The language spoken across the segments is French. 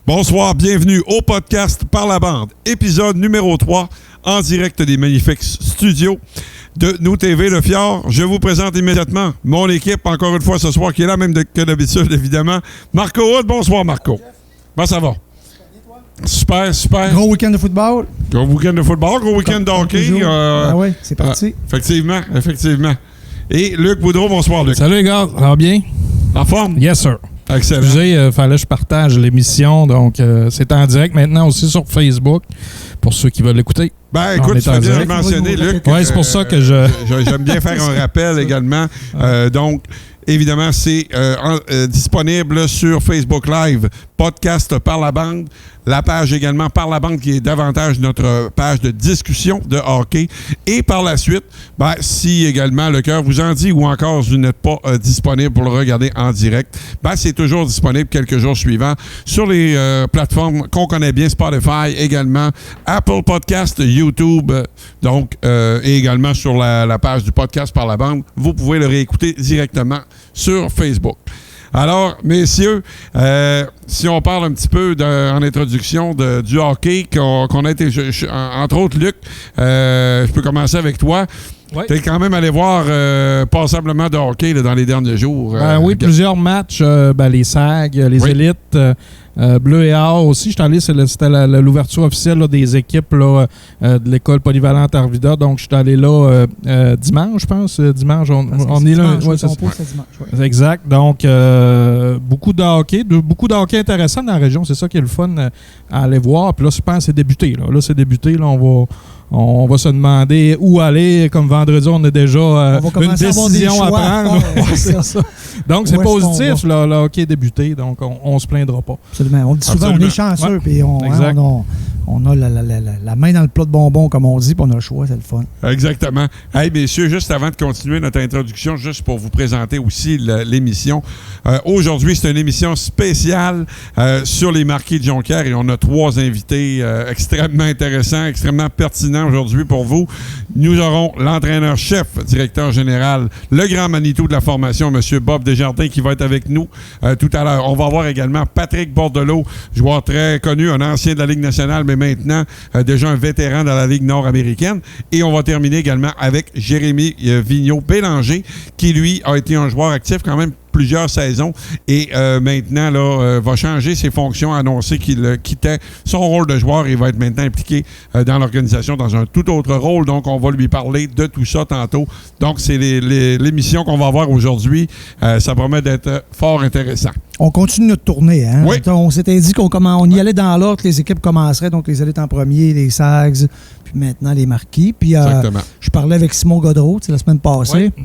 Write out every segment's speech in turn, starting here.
Bonsoir, bienvenue au podcast Par la bande, épisode numéro 3, en direct des magnifiques studios de Nous TV Le Fjord. Je vous présente immédiatement mon équipe, encore une fois ce soir, qui est là même que d'habitude, évidemment. Marco Hood, bonsoir Marco. Comment ça va? Super, super. Gros week-end de football. Gros week-end de football, gros week-end de hockey. Ah oui, c'est parti. Effectivement. Et Luc Boudreau, bonsoir Luc. Salut les gars, ça va bien? En forme? Yes sir. Excellent. Excusez, fallait que je partage l'émission, donc c'est en direct maintenant aussi sur Facebook, pour ceux qui veulent l'écouter. Ben écoute, tu fais bien mentionner, Luc. Oui, c'est pour ça que j'aime bien faire un rappel également. Donc, évidemment, c'est disponible sur Facebook Live, podcast Par la bande. La page également Par la bande qui est davantage notre page de discussion de hockey. Et par la suite, ben, si également le cœur vous en dit ou encore vous n'êtes pas disponible pour le regarder en direct, ben, c'est toujours disponible quelques jours suivants sur les plateformes qu'on connaît bien, Spotify également, Apple Podcast, YouTube, donc et également sur la page du podcast Par la bande. Vous pouvez le réécouter directement sur Facebook. Alors, messieurs, si on parle un petit peu en introduction du hockey qu'on a été, entre autres, Luc, je peux commencer avec toi. Oui. Tu es quand même allé voir passablement de hockey là, dans les derniers jours. Oui, plusieurs matchs, les SAG, les élites, Bleu et Or aussi. J'étais allé, c'était l'ouverture officielle là, des équipes là, de l'école polyvalente Arvida. Donc, j'étais allé là dimanche, je pense. Dimanche, on est là. Ouais, c'est dimanche. Ouais. Exact. Donc, beaucoup de hockey intéressant dans la région. C'est ça qui est le fun à aller voir. Puis là, je pense que c'est débuté. Là, c'est débuté. Là, on va se demander où aller. Comme vendredi, on a déjà une décision à prendre. C'est ça. Donc, c'est positif, le hockey débuté. Donc, on ne se plaindra pas. Absolument. On dit souvent, on est chanceux. Puis on a la main dans le plat de bonbons, comme on dit, puis on a le choix. C'est le fun. Exactement. Hey, messieurs, juste avant de continuer notre introduction, juste pour vous présenter aussi l'émission. Aujourd'hui, c'est une émission spéciale sur les Marquis de Jonquière et on a 3 invités extrêmement intéressants, extrêmement pertinents aujourd'hui pour vous. Nous aurons l'entraîneur-chef, directeur général, le grand Manitou de la formation, M. Bob Desjardins, qui va être avec nous tout à l'heure. On va avoir également Patrick Bordelot, joueur très connu, un ancien de la Ligue nationale, mais maintenant déjà un vétéran dans la Ligue nord-américaine. Et on va terminer également avec Jérémy Vigneault-Bélanger, qui lui a été un joueur actif quand même plusieurs saisons et maintenant là, va changer ses fonctions, annoncer qu'il quittait son rôle de joueur et va être maintenant impliqué dans l'organisation dans un tout autre rôle. Donc, on va lui parler de tout ça tantôt. Donc, c'est l'émission qu'on va avoir aujourd'hui. Ça promet d'être fort intéressant. On continue notre tournée. Hein? Oui. On s'était dit qu'on y allait dans l'ordre, les équipes commenceraient, donc les élites en premier, les SAGs, puis maintenant les Marquis. Puis je parlais avec Simon Godreau la semaine passée. Oui.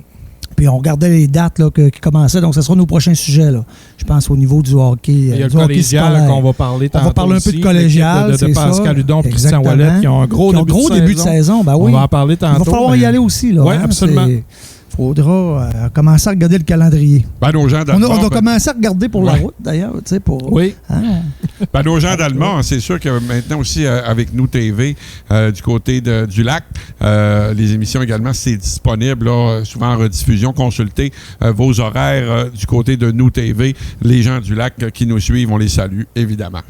Puis on regardait les dates là, qui commençaient. Donc, ce sera nos prochains sujets. Là. Je pense au niveau du hockey. Il y a le collégial qu'on va parler tantôt. On va parler un peu de collégial. De Pascal Hudon et Christian Ouellet qui ont un gros début de saison. Ben oui. On va en parler tantôt. Il va falloir y aller aussi. Oui, absolument. Il faudra commencer à regarder le calendrier. Ben, nos gens on doit commencer à regarder pour la route, d'ailleurs. Oui. Ben, nos gens d'Allemand, c'est sûr que maintenant aussi, avec Nous TV, du côté du lac, les émissions également, c'est disponible, là, souvent en rediffusion. Consultez vos horaires du côté de Nous TV. Les gens du lac qui nous suivent, on les salue, évidemment.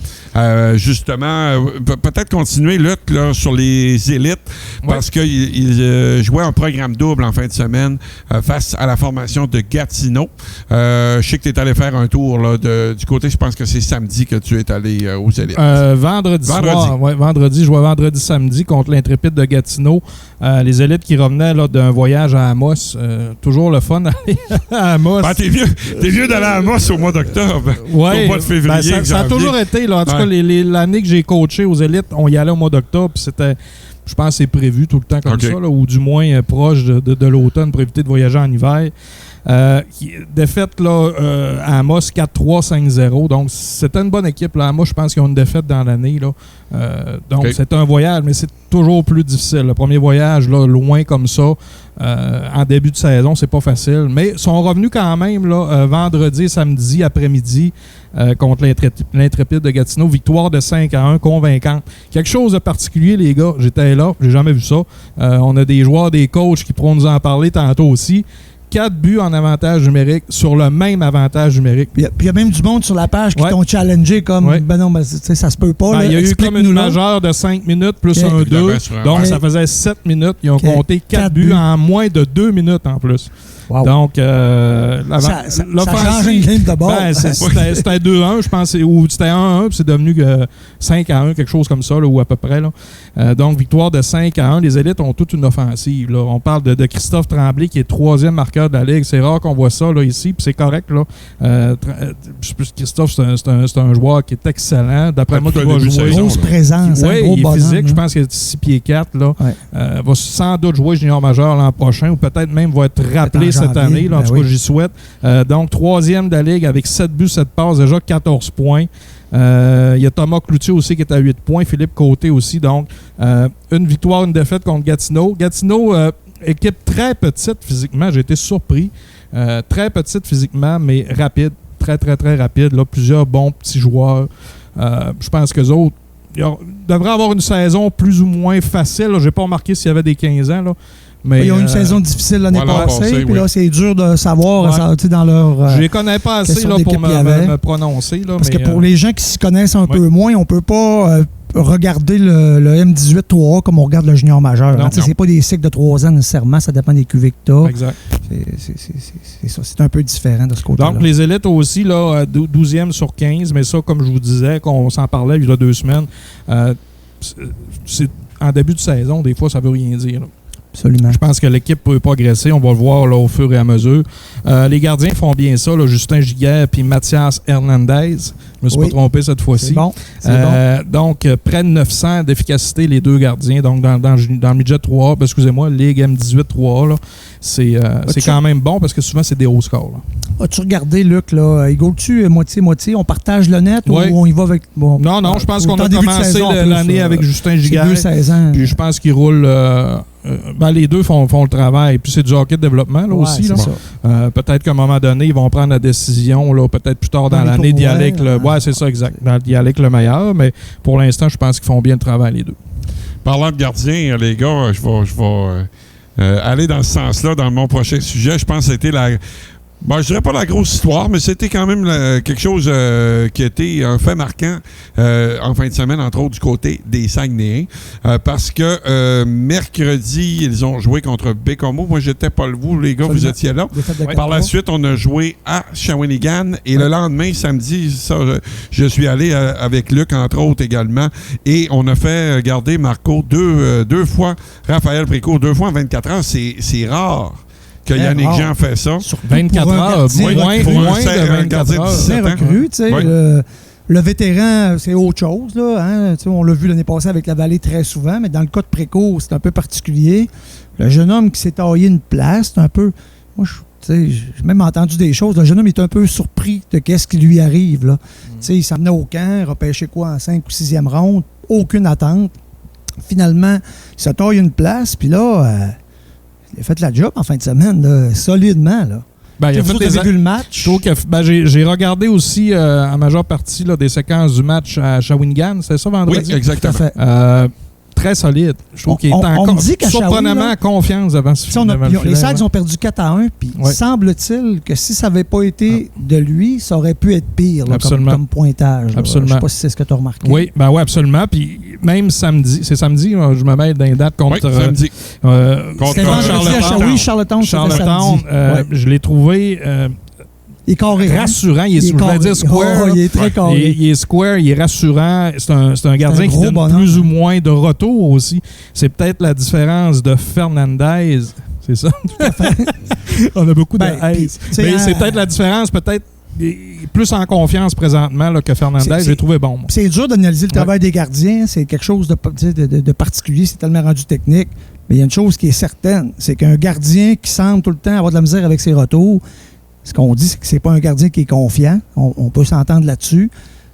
Justement, peut-être continuer, Luc, là, sur les élites, parce qu'ils jouaient un programme double en fin de semaine. Face à la formation de Gatineau. Je sais que tu es allé faire un tour là, du côté, je pense que c'est samedi que tu es allé aux élites. Vendredi soir. Ouais, vendredi. Je jouais vendredi-samedi contre l'Intrépide de Gatineau. Les élites qui revenaient là, d'un voyage à Amos. Toujours le fun d'aller à Amos. Ben, t'es vieux d'aller à Amos au mois d'octobre. Ouais, au mois de février. Ça a toujours été. Là, en tout cas, l'année que j'ai coaché aux élites, on y allait au mois d'octobre. Puis c'était... Je pense que c'est prévu tout le temps comme ça, là, ou du moins proche de l'automne pour éviter de voyager en hiver. Défaite là, à Amos 4-3, 5-0. Donc, c'était une bonne équipe. Là. Amos, je pense qu'ils ont une défaite dans l'année. Là. Donc, c'est un voyage, mais c'est toujours plus difficile. Le premier voyage, là, loin comme ça, en début de saison, c'est pas facile. Mais ils sont revenus quand même là, vendredi et samedi après-midi contre l'Intrépide de Gatineau. Victoire de 5-1, convaincante. Quelque chose de particulier, les gars. J'étais là, j'ai jamais vu ça. On a des joueurs, des coachs qui pourront nous en parler tantôt aussi, 4 buts en avantage numérique sur le même avantage numérique. Puis il y a même du monde sur la page qui t'ont challengé comme ben non, ça se peut pas. Il y a eu comme une majeure de 5 minutes plus un 2. Donc, ça faisait 7 minutes. Ils ont compté 4 buts en moins de 2 minutes en plus. Wow. Donc, ça change une game de bord. C'était 2-1, je pense, ou c'était 1-1, puis c'est devenu 5-1, quelque chose comme ça, là, ou à peu près. Là. Donc, victoire de 5-1. Les élites ont toute une offensive. Là. On parle de Christophe Tremblay, qui est 3e marqueur de la Ligue. C'est rare qu'on voit ça là, ici, puis c'est correct. Là. Christophe, c'est un joueur qui est excellent. D'après moi, il va jouer. Grosse présence. Oui, il est physique. Je pense qu'il est 6 pieds 4. Là. Va sans doute jouer junior majeur l'an prochain, ou peut-être même va être rappelé cette année. Là, en tout cas, j'y souhaite. Donc, 3e de la Ligue avec 7 buts, 7 passes, déjà 14 points. Il y a Thomas Cloutier aussi qui est à 8 points. Philippe Côté aussi. Donc, une victoire, une défaite contre Gatineau. Gatineau, équipe très petite physiquement. J'ai été surpris. Très petite physiquement, mais rapide. Très, très, très rapide. Là, plusieurs bons petits joueurs. Je pense qu'eux autres devraient avoir une saison plus ou moins facile. Je n'ai pas remarqué s'il y avait des 15 ans. Là. Mais, ils ont une saison difficile l'année passée, puis là, c'est dur de savoir dans leur... je les connais pas assez là, pour me prononcer. Là, parce que pour les gens qui s'y connaissent un peu moins, on ne peut pas regarder le M18-3A comme on regarde le junior majeur. C'est pas des cycles de 3 ans nécessairement, ça dépend des QV que tu as. Exact. C'est ça, c'est un peu différent de ce côté-là. Donc, les élites aussi, là, 12e sur 15, mais ça, comme je vous disais, qu'on s'en parlait il y a 2 semaines, c'est en début de saison, des fois, ça veut rien dire. Là. Absolument. Je pense que l'équipe ne peut pas progresser. On va le voir là, au fur et à mesure. Les gardiens font bien ça. Là, Justin Giguère et Mathias Hernandez. Je ne me suis pas trompé cette fois-ci. C'est bon. Donc, près de 900 d'efficacité, les 2 gardiens. Donc, dans le midget 3A, excusez-moi, Ligue M18 3A, là, c'est quand même bon parce que souvent, c'est des hauts scores. Là. As-tu regardé, Luc, là, il goal-tu moitié-moitié? On partage le net ou on y va avec... Bon, non, je pense qu'on a commencé l'année avec Justin Giguère. 2-16 ans. Puis je pense qu'il roule... les deux font le travail. Puis c'est du hockey de développement là, aussi. Là. Peut-être qu'à un moment donné, ils vont prendre la décision, là, peut-être plus tard dans l'année, d'y aller avec le... Ouais, c'est ça, exact. D'y aller avec le meilleur. Mais pour l'instant, je pense qu'ils font bien le travail, les deux. Parlant de gardiens, les gars, je vais aller dans ce sens-là dans mon prochain sujet. Je pense que c'était la... Bon, je dirais pas la grosse histoire, mais c'était quand même quelque chose qui a été un fait marquant en fin de semaine, entre autres du côté des Saguenayens. Parce que mercredi, ils ont joué contre Bécomo. Moi, j'étais pas le vous, les gars, vous étiez là. Par la suite, on a joué à Shawinigan. Et le lendemain, samedi, ça, je suis allé avec Luc, entre autres, également. Et on a fait garder Marco deux fois, Raphaël Précourt, 2 fois en 24 heures. C'est rare que Yannick Jean fait ça. Sur 24 heures, moins de 24 heures. C'est recru, tu sais. Le vétéran, c'est autre chose. Là, hein? On l'a vu l'année passée avec la Vallée très souvent, mais dans le cas de Précourt, c'est un peu particulier. Le jeune homme qui s'est taillé une place, c'est un peu... Moi, j'ai même entendu des choses. Le jeune homme est un peu surpris de qu'est-ce qui lui arrive. Là. Il s'en venait au camp, repêché en 5 ou 6e ronde, aucune attente. Finalement, il se taille une place, puis là... il a fait la job en fin de semaine, là, solidement. Là. Il a fait vu le match. J'ai regardé aussi en majeure partie là, des séquences du match à Shawinigan. C'est ça vendredi? Oui, exactement. Très solide. Je trouve qu'il est surprenamment en confiance avant ce film. Les Sags ont perdu 4-1, puis semble-t-il que si ça n'avait pas été de lui, ça aurait pu être pire là, comme pointage. Absolument. Je ne sais pas si c'est ce que tu as remarqué. Oui, absolument. Puis même samedi, c'est samedi, je me mets dans les dates contre samedi. Contre Charlottetown. Je l'ai trouvé... il est carré. Rassurant. Je voulais dire square. Il est très carré. Il est square, il est rassurant. C'est un gardien qui donne plus ou moins de retour aussi. C'est peut-être la différence de Fernandez. C'est ça? On a beaucoup de haise. Mais c'est peut-être la différence, peut-être plus en confiance présentement là, que Fernandez. J'ai trouvé bon. Moi. C'est dur d'analyser le travail des gardiens. C'est quelque chose de particulier. C'est tellement rendu technique. Mais il y a une chose qui est certaine. C'est qu'un gardien qui semble tout le temps avoir de la misère avec ses retours, ce qu'on dit, c'est que c'est pas un gardien qui est confiant. On peut s'entendre là-dessus.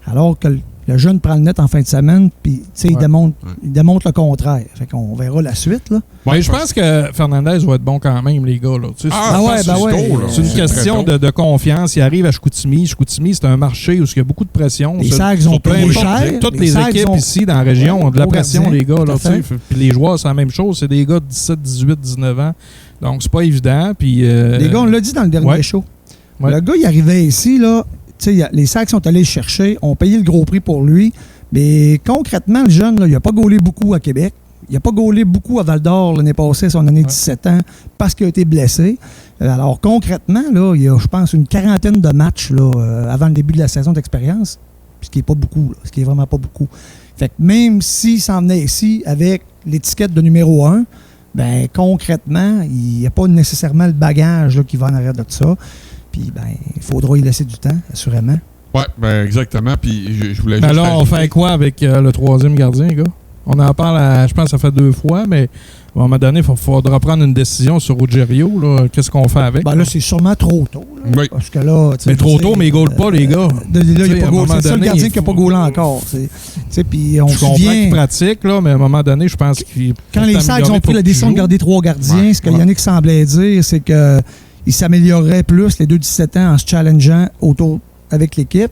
Alors que le jeune prend le net en fin de semaine, puis il démontre le contraire. Fait qu'on verra la suite. Là. Ouais, je pense que Fernandez va être bon quand même, les gars. Là. C'est une question de confiance. Il arrive à Chicoutimi. Chicoutimi, c'est un marché où il y a beaucoup de pression. Les Sags ont payé cher. Toutes les équipes ici dans la région ont de la pression, les gars. Puis les joueurs, c'est la même chose. C'est des gars de 17, 18, 19 ans. Donc, c'est pas évident. Puis, les gars, on l'a dit dans le dernier show. Ouais. Le gars, il arrivait ici, là, les Sacs sont allés le chercher, ont payé le gros prix pour lui. Mais concrètement, le jeune, là, il n'a pas gaulé beaucoup à Québec. Il n'a pas gaulé beaucoup à Val-d'Or l'année passée, son année de 17 ans, parce qu'il a été blessé. Alors, concrètement, là, il y a, je pense, une quarantaine de matchs là, avant le début de la saison d'expérience, ce qui n'est pas beaucoup, là, ce qui est vraiment pas beaucoup. Fait que même s'il s'en venait ici avec l'étiquette de numéro 1, ben concrètement, il n'y a pas nécessairement le bagage là, qui va en arrière de ça. Puis, ben, il faudra y laisser du temps, assurément. Oui, ben exactement. Puis, je voulais juste. Alors, on fait quoi avec le troisième gardien, gars? On en parle, je pense que ça fait 2 fois, mais à un moment donné, il faudra prendre une décision sur Ruggiero. Qu'est-ce qu'on fait avec? Ben là, c'est sûrement trop tôt. Là, oui. Parce que là, mais trop tôt, mais il ne gaule pas, les gars. Là, il a pas gaulé. C'est ça le gardien qui n'a pas gaulé encore. Puis on je comprends qu'il pratique, là, mais à un moment donné, je pense qu'il. Quand les Sags ont pris la décision de garder 3 gardiens, ce que Yannick semblait dire, c'est qu'il s'améliorerait plus, les 2-17 ans, en se challengeant autour avec l'équipe.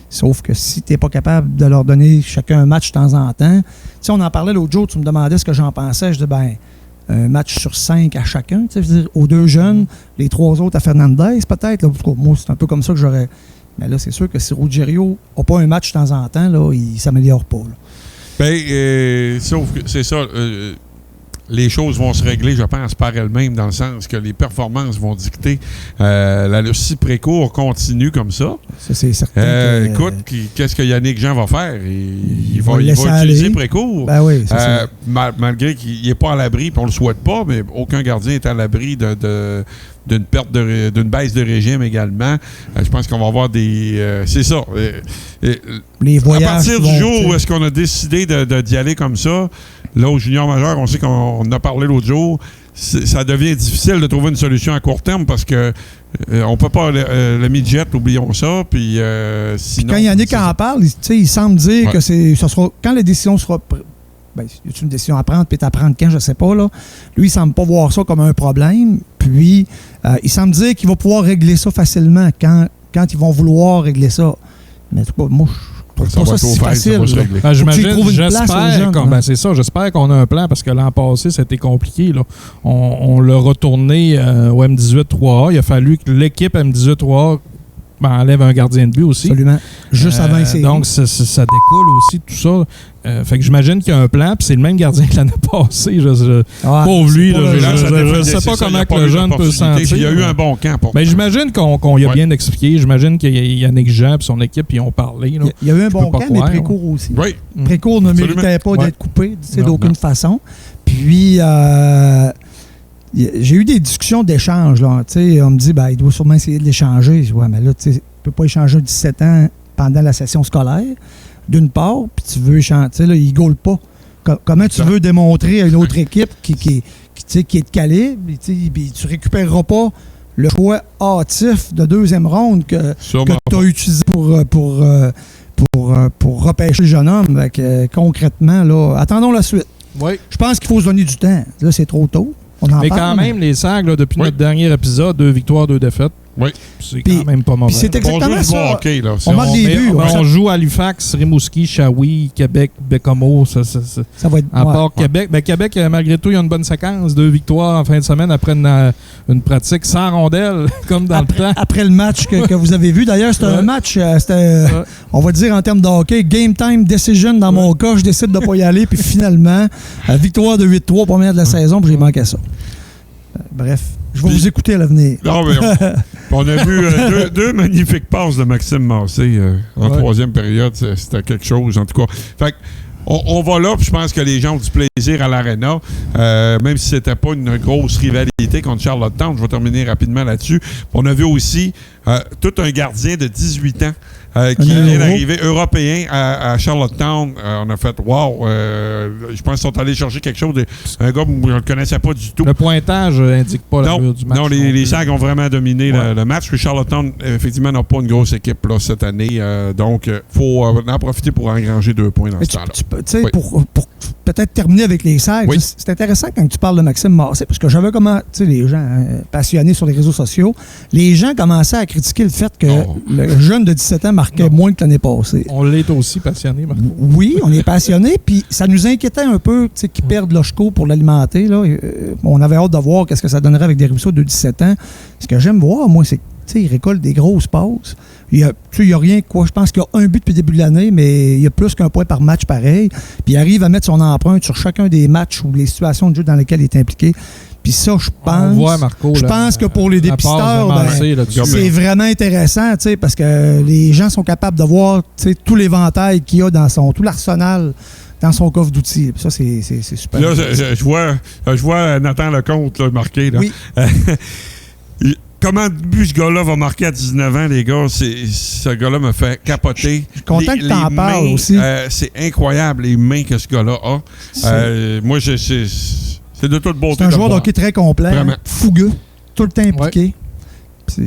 Sauf que si tu n'es pas capable de leur donner chacun un match de temps en temps, on en parlait l'autre jour, tu me demandais ce que j'en pensais. Je disais, un match sur 5 à chacun, je veux dire, aux 2 jeunes, les 3 autres à Fernandez, peut-être. Là, moi, c'est un peu comme ça que j'aurais. Mais là, c'est sûr que si Ruggiero n'a pas un match de temps en temps, là, il ne s'améliore pas. Bien, sauf que c'est ça. Les choses vont se régler, je pense, par elles-mêmes, dans le sens que les performances vont dicter. Le Pré-court continue comme ça. Ça, c'est certain. Écoute, qu'est-ce que Yannick Jean va faire? Il va utiliser Pré-court. Ben oui, c'est ça. Malgré qu'il n'est pas à l'abri, puis on ne le souhaite pas, mais aucun gardien n'est à l'abri d'une perte d'une baisse de régime également. Je pense qu'on va avoir des... c'est ça. Les voyages à partir du jour où est-ce qu'on a décidé d'y aller comme ça, là, au junior majeur, on sait qu'on en a parlé l'autre jour, ça devient difficile de trouver une solution à court terme parce que on peut pas le midget, oublions ça. Puis sinon. Quand Yannick en parle, il semble dire que ça sera quand la décision sera c'est une décision à prendre, puis à prendre quand, je sais pas, là. Lui, il semble pas voir ça comme un problème. Puis, il semble dire qu'il va pouvoir régler ça facilement quand ils vont vouloir régler ça. Mais en tout cas, moi, je trouve pas ça si facile. J'imagine, c'est ça, j'espère qu'on a un plan parce que l'an passé, c'était compliqué. Là. On l'a retourné au M18 3A. Il a fallu que l'équipe M18 3A enlève un gardien de but aussi. Absolument. Juste avant essayer. Donc, ça découle aussi de tout ça. Fait que j'imagine qu'il y a un plan, puis c'est le même gardien que l'année passée. Pauvre lui, je ne sais pas comment que le jeune peut se sentir. Il y a eu un bon camp pour j'imagine qu'on y a bien expliqué. J'imagine qu'il y a Yannick Jean et son équipe, ils ont parlé. Là. Il y a eu un bon camp, mais Précourt aussi. Oui. Précourt ne méritait pas d'être coupé d'aucune façon. Puis... j'ai eu des discussions d'échange. Là. On me dit il doit sûrement essayer de l'échanger. Je dis, mais là, tu ne peux pas échanger 17 ans pendant la session scolaire, d'une part, puis tu veux échanger. Là, il ne gaule pas. Comment tu veux démontrer à une autre équipe qui est de calibre, puis tu ne récupéreras pas le choix hâtif de 2e ronde que tu as utilisé pour repêcher le jeune homme. Concrètement, là, attendons la suite. Oui. Je pense qu'il faut se donner du temps. Là, c'est trop tôt. Mais quand même, les Sags, depuis notre dernier épisode, 2 victoires, 2 défaites. Oui. C'est quand même pas mauvais. C'est exactement ça. Hockey, là. On joue à Halifax, Rimouski, Shawi, Québec, Bécomo. Ça va être... À part Québec. Mais Québec, malgré tout, il y a une bonne séquence. 2 victoires en fin de semaine après une pratique sans rondelle, comme dans le temps. Après le match que vous avez vu. D'ailleurs, c'était un match, on va dire en termes de hockey, game time decision dans mon cas. Je décide de ne pas y aller. Puis finalement, victoire de 8-3, première de la saison, puis j'ai manqué ça. Bref. Je vais vous écouter à l'avenir. Non, mais on a vu 2 magnifiques passes de Maxime Massé en 3e période. C'était quelque chose, en tout cas. Fait on va là, puis je pense que les gens ont du plaisir à l'Arena, même si c'était pas une grosse rivalité contre Charlottetown. Je vais terminer rapidement là-dessus. On a vu aussi tout un gardien de 18 ans qui vient d'arriver, européen à Charlottetown. On a fait wow! Je pense qu'ils sont allés chercher quelque chose. Un gars où on ne le connaissait pas du tout. Le pointage n'indique pas l'allure du match. Non, les Sags ont vraiment dominé le match. Puis Charlottetown, effectivement, n'a pas une grosse équipe là, cette année. Donc, il faut en profiter pour engranger 2 points dans ce temps-là. Pour peut-être terminer avec les Sags. Oui. C'est intéressant quand tu parles de Maxime Massé, parce que j'avais comment, tu sais, les gens passionnés sur les réseaux sociaux, les gens commençaient à critiquer le fait que le jeune de 17 ans marquait moins que l'année passée. On l'est aussi passionné, Marco. Oui, on est passionné, puis ça nous inquiétait un peu, tu sais, qu'ils perdent Loshko pour l'alimenter. Là. On avait hâte de voir qu'est-ce que ça donnerait avec des Rousseau de 17 ans. Ce que j'aime voir, moi, c'est qu'il récolte des grosses passes. Il y a rien, quoi. Je pense qu'il y a un but depuis le début de l'année, mais il y a plus qu'un point par match pareil. Puis il arrive à mettre son empreinte sur chacun des matchs ou les situations de jeu dans lesquelles il est impliqué. Puis ça, je pense que pour les dépisteurs, c'est vraiment intéressant, parce que les gens sont capables de voir tout l'éventail qu'il y a dans tout l'arsenal dans son coffre d'outils. Ça, c'est super. Là, je vois Nathan Lecomte là, marqué. Là. Oui. Comment ce gars-là va marquer à 19 ans, les gars? Ce gars-là me fait capoter. Je suis content que tu en parles aussi. C'est incroyable, les mains que ce gars-là a. Moi, c'est de toute beauté. C'est un joueur de hockey très complet, fougueux, tout le temps impliqué. Ouais.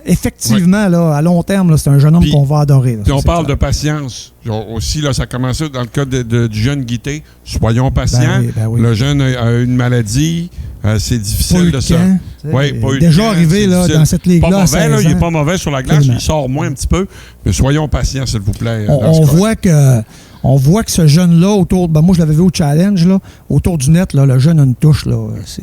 Effectivement, là, à long terme, là, c'est un jeune homme qu'on va adorer. Là, puis on parle de patience. Aussi, là, ça a commencé dans le cas du jeune Guité. Soyons patients. Ben oui. Le jeune a une maladie. C'est difficile de ça. Déjà arrivé là, dans cette ligue-là. Pas mauvais, là, il n'est pas mauvais sur la glace. Il sort moins un petit peu. Mais soyons patients, s'il vous plaît. On voit que ce jeune-là, autour. Ben moi, je l'avais vu au challenge, là, autour du net, là, le jeune a une touche.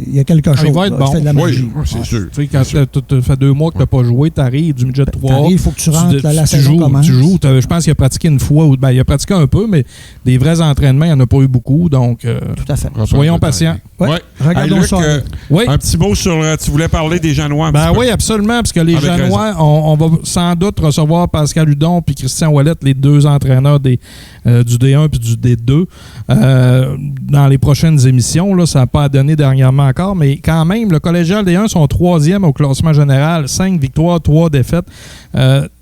Il y a quelque chose. Il va être bon. Il fait de la magie. Oui, c'est sûr. Tu sais, quand ça fait 2 mois que tu n'as pas joué, tu arrives du midget 3. Il faut que tu rentres, la saison commence. Tu joues. Je pense qu'il a pratiqué une fois. Il a pratiqué un peu, mais des vrais entraînements, il n'y en a pas eu beaucoup. Donc, tout à fait. Soyons patients. Ouais. Regardons Luc, ça. Un petit mot sur... tu voulais parler des Janois un petit peu. Oui, absolument, parce que les Janois, on va sans doute recevoir Pascal Hudon puis Christian Ouellet, les 2 entraîneurs du D1 puis du D2, dans les prochaines émissions. Là, ça n'a pas donné dernièrement encore, mais quand même, le collégial D1 sont 3e au classement général, 5 victoires, 3 défaites,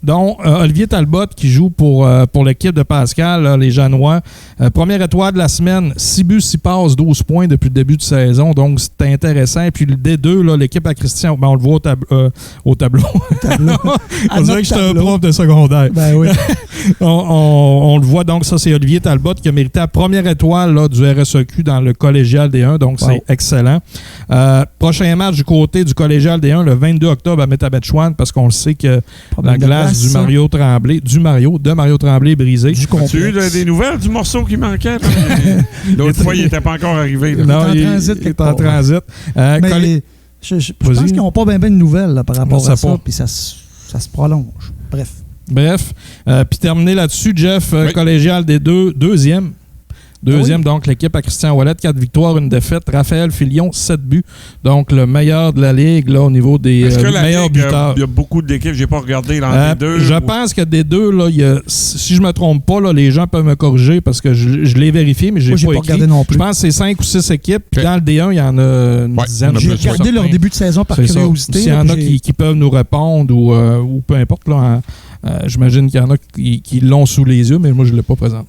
dont Olivier Talbot qui joue pour l'équipe de Pascal, là, les Janois. Première étoile de la semaine, 6 buts, 6 passes, 12 points depuis le début de saison, donc c'est intéressant. Et puis le D2, là, l'équipe à Christian, on le voit au tableau. On dirait que j'étais un prof de secondaire. Ben oui. on le voit, donc ça c'est Olivier Talbot qui a mérité la première étoile là, du RSEQ dans le collégial D1, donc c'est excellent. Prochain match du côté du collégial D1, le 22 octobre à Métabetchouan, parce qu'on le sait que la glace de Mario Tremblay est brisée. As-tu eu des nouvelles du morceau qui manquait? L'autre fois, il n'était pas encore arrivé. Là. Non, il est en transit. Mais je pense qu'ils n'ont pas bien de nouvelles là, par rapport à ça, puis ça se prolonge. Bref. Puis terminé là-dessus, Jeff, collégial des deuxième. Donc l'équipe à Christian Ouellet, 4 victoires, 1 défaite. Raphaël Filion, 7 buts. Donc le meilleur de la Ligue là, au niveau des meilleurs buteurs. Il y a beaucoup d'équipes, je n'ai pas regardé dans les deux. Je pense que des deux, là, si je ne me trompe pas, là, les gens peuvent me corriger parce que je l'ai vérifié, mais je n'ai pas écrit. Non plus. Je pense que c'est 5 ou 6 équipes. Puis dans le D1, il y en a une dizaine. J'ai regardé leur début de saison par curiosité. S'il y en a qui peuvent nous répondre ou peu importe, là, j'imagine qu'il y en a qui l'ont sous les yeux, mais moi, je ne l'ai pas présent.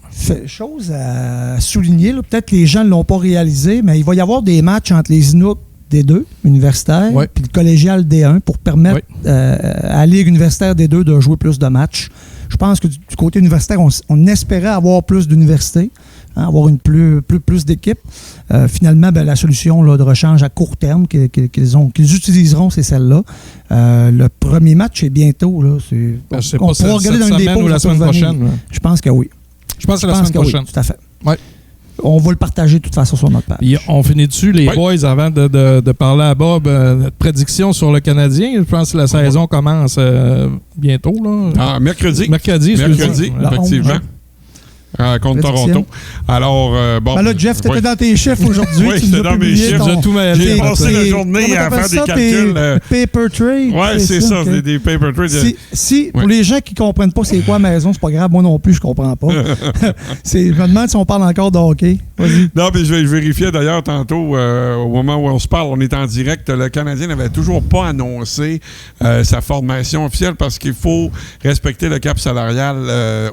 Chose à souligner, là, peut-être que les gens ne l'ont pas réalisé, mais il va y avoir des matchs entre les Inuits D2 universitaires puis le collégial D1 pour permettre à la Ligue universitaire D2 de jouer plus de matchs. Je pense que du côté universitaire, on espérait avoir plus d'universités, avoir plus d'équipes. Finalement, la solution là, de rechange à court terme qu'ils utiliseront, c'est celle-là. Le premier match est bientôt. Là, on pourra regarder dans une dépôt ou la semaine prochaine. Je pense que oui. Je pense que la semaine prochaine. Oui, tout à fait. Ouais. On va le partager de toute façon sur notre page. Et on finit dessus, les boys, avant de parler à Bob, notre prédiction sur le Canadien. Je pense que la saison commence bientôt. Là. Mercredi. Mercredi, effectivement. Contre Toronto. Alors, bon. Ben là, Jeff, tu étais dans tes chiffres aujourd'hui. Oui, j'étais dans mes chiffres. J'ai passé la journée à faire des calculs. Paper trade. Oui, c'est ça, c'est des paper trades. Pour les gens qui ne comprennent pas c'est quoi maison, c'est pas grave. Moi non plus, je comprends pas. Je me demande si on parle encore de hockey. Vas-y. Non, mais je vérifiais d'ailleurs tantôt, au moment où on se parle, on est en direct. Le Canadien n'avait toujours pas annoncé sa formation officielle parce qu'il faut respecter le cap salarial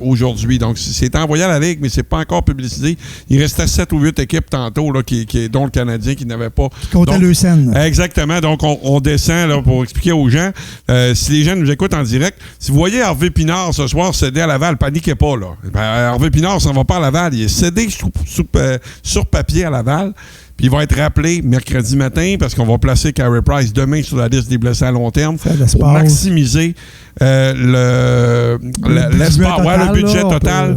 aujourd'hui. Donc, c'est envoyé à à la Ligue, mais c'est pas encore publicisé. Il restait 7 ou 8 équipes tantôt, là, dont le Canadien qui n'avait pas... Qui comptait le scène. Exactement. Donc, on descend là, pour expliquer aux gens. Si les gens nous écoutent en direct, si vous voyez Harvey Pinard ce soir céder à Laval, paniquez pas. Là. Harvey Pinard s'en va pas à Laval. Il est cédé sur papier à Laval. Puis il va être rappelé mercredi matin parce qu'on va placer Carey Price demain sur la liste des blessés à long terme pour maximiser le budget total.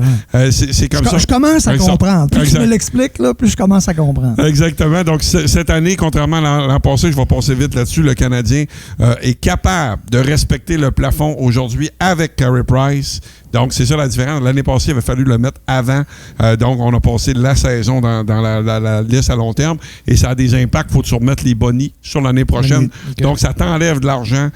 C'est comme ça. Je commence à comprendre. Plus tu me l'expliques, là, plus je commence à comprendre. Exactement. Donc, cette année, contrairement à l'an passé, je vais passer vite là-dessus, le Canadien est capable de respecter le plafond aujourd'hui avec Carey Price. Donc, c'est ça la différence. L'année passée, il avait fallu le mettre avant. Donc, on a passé la saison dans la liste à long terme et ça a des impacts. Il faut te remettre les bonnies sur l'année prochaine. Okay. Donc, ça t'enlève de l'argent.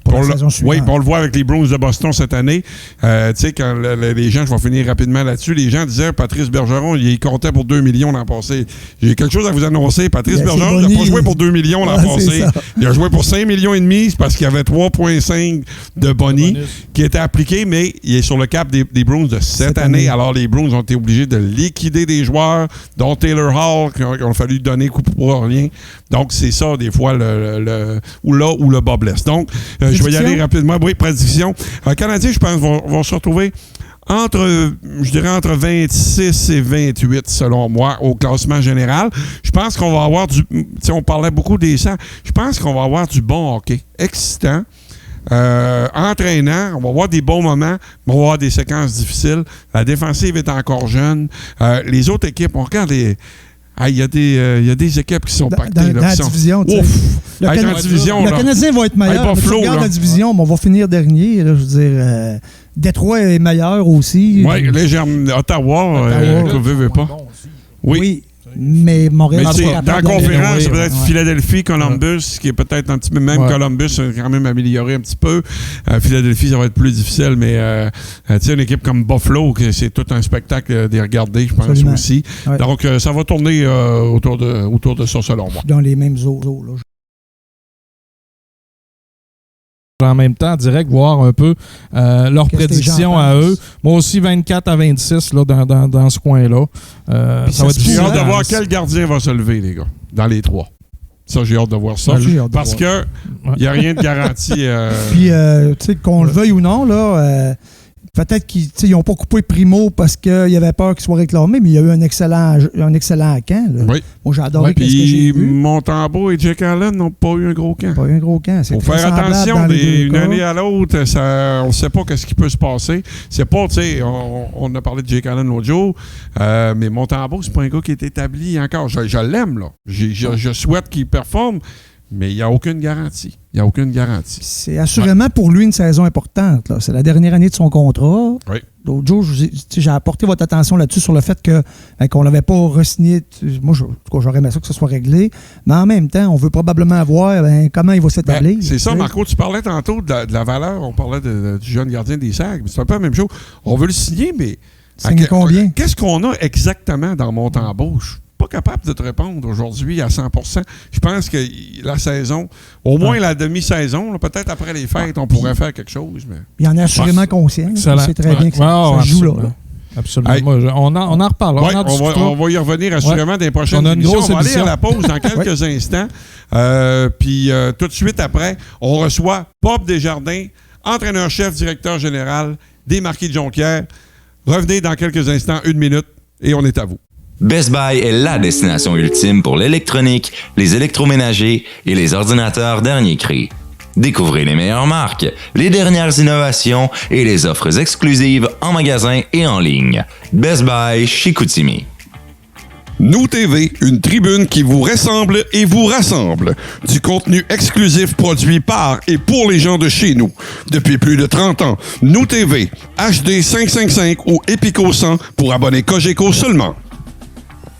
Pour la saison suivante. Oui, on le voit avec les Bruins de Boston cette année. Tu sais, quand les gens, je vais finir rapidement là-dessus, les gens disaient Patrice Bergeron, il comptait pour 2 millions l'an passé. J'ai quelque chose à vous annoncer. Patrice Bergeron n'a pas joué pour 2 millions l'an passé. Il a joué pour 5,5 millions parce qu'il y avait 3,5 de bonus qui étaient appliqués, mais il est sur le cap des Bruins de cette année. Alors, les Bruins ont été obligés de liquider des joueurs, dont Taylor Hall, qui ont fallu donner coup pour rien. Donc, c'est ça, des fois, où le bas blesse. Donc, je vais y aller rapidement. Oui, prédiction. Les Canadiens, je pense, vont se retrouver entre 26 et 28, selon moi, au classement général. Je pense qu'on va avoir on parlait beaucoup des 100. Je pense qu'on va avoir du bon hockey. Excitant. Entraînant, on va avoir des bons moments, on va avoir des séquences difficiles. La défensive est encore jeune. Les autres équipes, on regarde les... Il y a des équipes qui sont pactées. Dans la division, tu sais. Le Canadien va être meilleur. Si on regarde la division, on va finir dernier. Là, je veux dire, Détroit est meilleur aussi. Oui, légèrement. Ottawa, veut pas. Oui. Mais Montréal, dans la conférence, c'est peut-être Philadelphie, Columbus, qui est peut-être un petit peu même Columbus, a quand même amélioré un petit peu. Philadelphie, ça va être plus difficile, mais tu sais, une équipe comme Buffalo, c'est tout un spectacle de regarder, je pense aussi. Ouais. Donc, ça va tourner autour de ça, selon moi. Dans les mêmes eaux, là. En même temps, direct, voir un peu leurs prédictions à eux. Moi aussi, 24-26 là, dans ce coin-là. Ça va être j'ai hâte de voir quel gardien va se lever, les gars, dans les 3. Ça, j'ai hâte de voir ça. Parce que il n'y a rien de garanti. Puis, tu sais, qu'on le veuille ou non, là... peut-être qu'ils n'ont pas coupé Primo parce qu'ils avaient peur qu'il soit réclamé, mais il y a eu un excellent camp. Là. Oui. Moi, j'ai adoré ce que j'ai vu. Montembeault et Jake Allen n'ont pas eu un gros camp. Pas eu un gros camp. Il faut faire attention d'une année à l'autre. On ne sait pas ce qui peut se passer. C'est pas, tu sais, on a parlé de Jake Allen l'autre jour, mais Montembeault, c'est pas un gars qui est établi encore. Je l'aime, là. Je souhaite qu'il performe. Mais il n'y a aucune garantie. C'est assurément pour lui une saison importante. Là. C'est la dernière année de son contrat. Oui. L'autre jour, j'ai apporté votre attention là-dessus sur le fait qu'on ne l'avait pas re-signé. Moi, j'aurais aimé ça que ce soit réglé. Mais en même temps, on veut probablement voir comment il va s'établir. C'est ça, Marco. Tu parlais tantôt de la valeur. On parlait du jeune gardien des Sags. C'est un peu la même chose. On veut le signer, mais... Signer combien? Qu'est-ce qu'on a exactement dans Montembeault? Pas capable de te répondre aujourd'hui à 100%. Je pense que la saison, au moins la demi-saison, là, peut-être après les fêtes, on pourrait faire quelque chose. Mais... Il en est assurément conscient. C'est très bien que ça joue là. Absolument. Hey. On en reparle. On va y revenir assurément dans les prochaines émissions. On va aller à la pause dans quelques instants. Puis tout de suite après, on reçoit Bob Desjardins, entraîneur-chef, directeur général des Marquis de Jonquière. Revenez dans quelques instants, 1 minute, et on est à vous. Best Buy est la destination ultime pour l'électronique, les électroménagers et les ordinateurs dernier cri. Découvrez les meilleures marques, les dernières innovations et les offres exclusives en magasin et en ligne. Best Buy Chicoutimi. Nous TV, une tribune qui vous ressemble et vous rassemble. Du contenu exclusif produit par et pour les gens de chez nous. Depuis plus de 30 ans, Nous TV, HD 555 ou Epico 100 pour abonnés Cogeco seulement.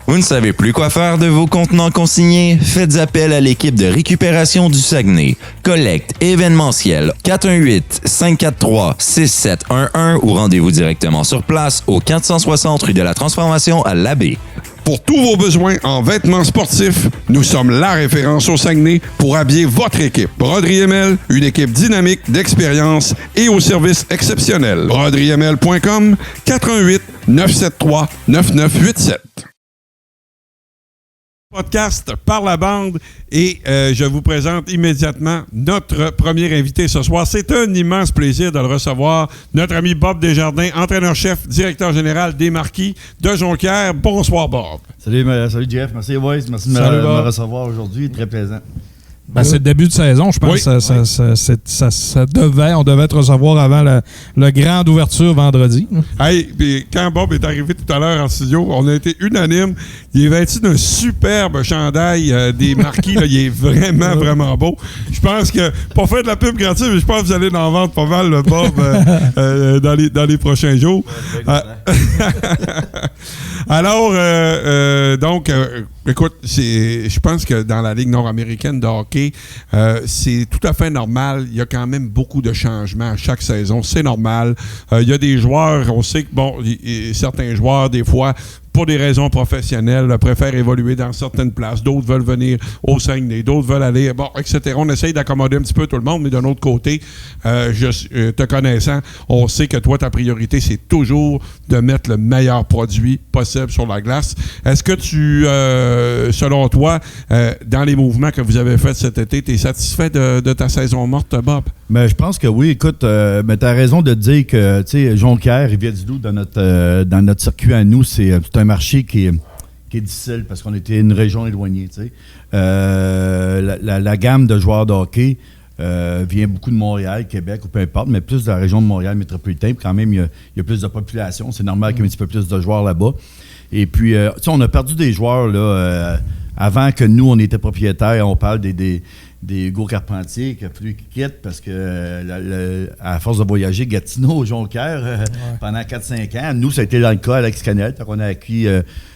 Vous ne savez plus quoi faire de vos contenants consignés? Faites appel à l'équipe de récupération du Saguenay. Collecte événementielle 418-543-6711 ou rendez-vous directement sur place au 460 rue de la Transformation à Labbé. Pour tous vos besoins en vêtements sportifs, nous sommes la référence au Saguenay pour habiller votre équipe. Broderie ML, une équipe dynamique, d'expérience et au service exceptionnel. BroderieML.com, 418 973-9987. Podcast par la bande et je vous présente immédiatement notre premier invité ce soir. C'est un immense plaisir de le recevoir. Notre ami Bob Desjardins, entraîneur-chef, directeur général des Marquis de Jonquière. Bonsoir, Bob. Salut Jeff. Merci, boys. Merci de me recevoir aujourd'hui. Très plaisant. Ben, c'est le début de saison, je pense. On devait te recevoir avant le grand ouverture vendredi. Hey, puis quand Bob est arrivé tout à l'heure en studio, on a été unanime. Il est vêtu d'un superbe chandail des Marquis. Là, il est vraiment, vraiment beau. Je pense que, pour faire de la pub gratuite, mais je pense que vous allez en vendre pas mal, le Bob, dans les prochains jours. Alors, écoute, je pense que dans la Ligue nord-américaine de hockey, c'est tout à fait normal. Il y a quand même beaucoup de changements à chaque saison. C'est normal. Il y a des joueurs, on sait que, certains joueurs, des fois, pour des raisons professionnelles, préfèrent évoluer dans certaines places. D'autres veulent venir au Saguenay, d'autres veulent aller, etc. On essaye d'accommoder un petit peu tout le monde, mais d'un autre côté, te connaissant, on sait que toi, ta priorité, c'est toujours de mettre le meilleur produit possible sur la glace. Est-ce que selon toi, dans les mouvements que vous avez faits cet été, tu es satisfait de ta saison morte, Bob? Ben, je pense que oui. Écoute, tu as raison de dire que Jonquière, Rivière-du-Loup, dans notre circuit à nous, c'est un marché qui est difficile parce qu'on était une région éloignée. La gamme de joueurs de hockey vient beaucoup de Montréal, Québec ou peu importe, mais plus de la région de Montréal métropolitaine. Quand même, il y a plus de population. C'est normal qu'il y ait un petit peu plus de joueurs là-bas. Et puis, on a perdu des joueurs là, avant que nous, on était propriétaires. On parle des Hugo Carpentier qui a fallu qu'ils quittent parce que à force de voyager, Gatineau, Jonquière, pendant 4-5 ans. Nous, ça a été dans le cas Alex Canel. On a acquis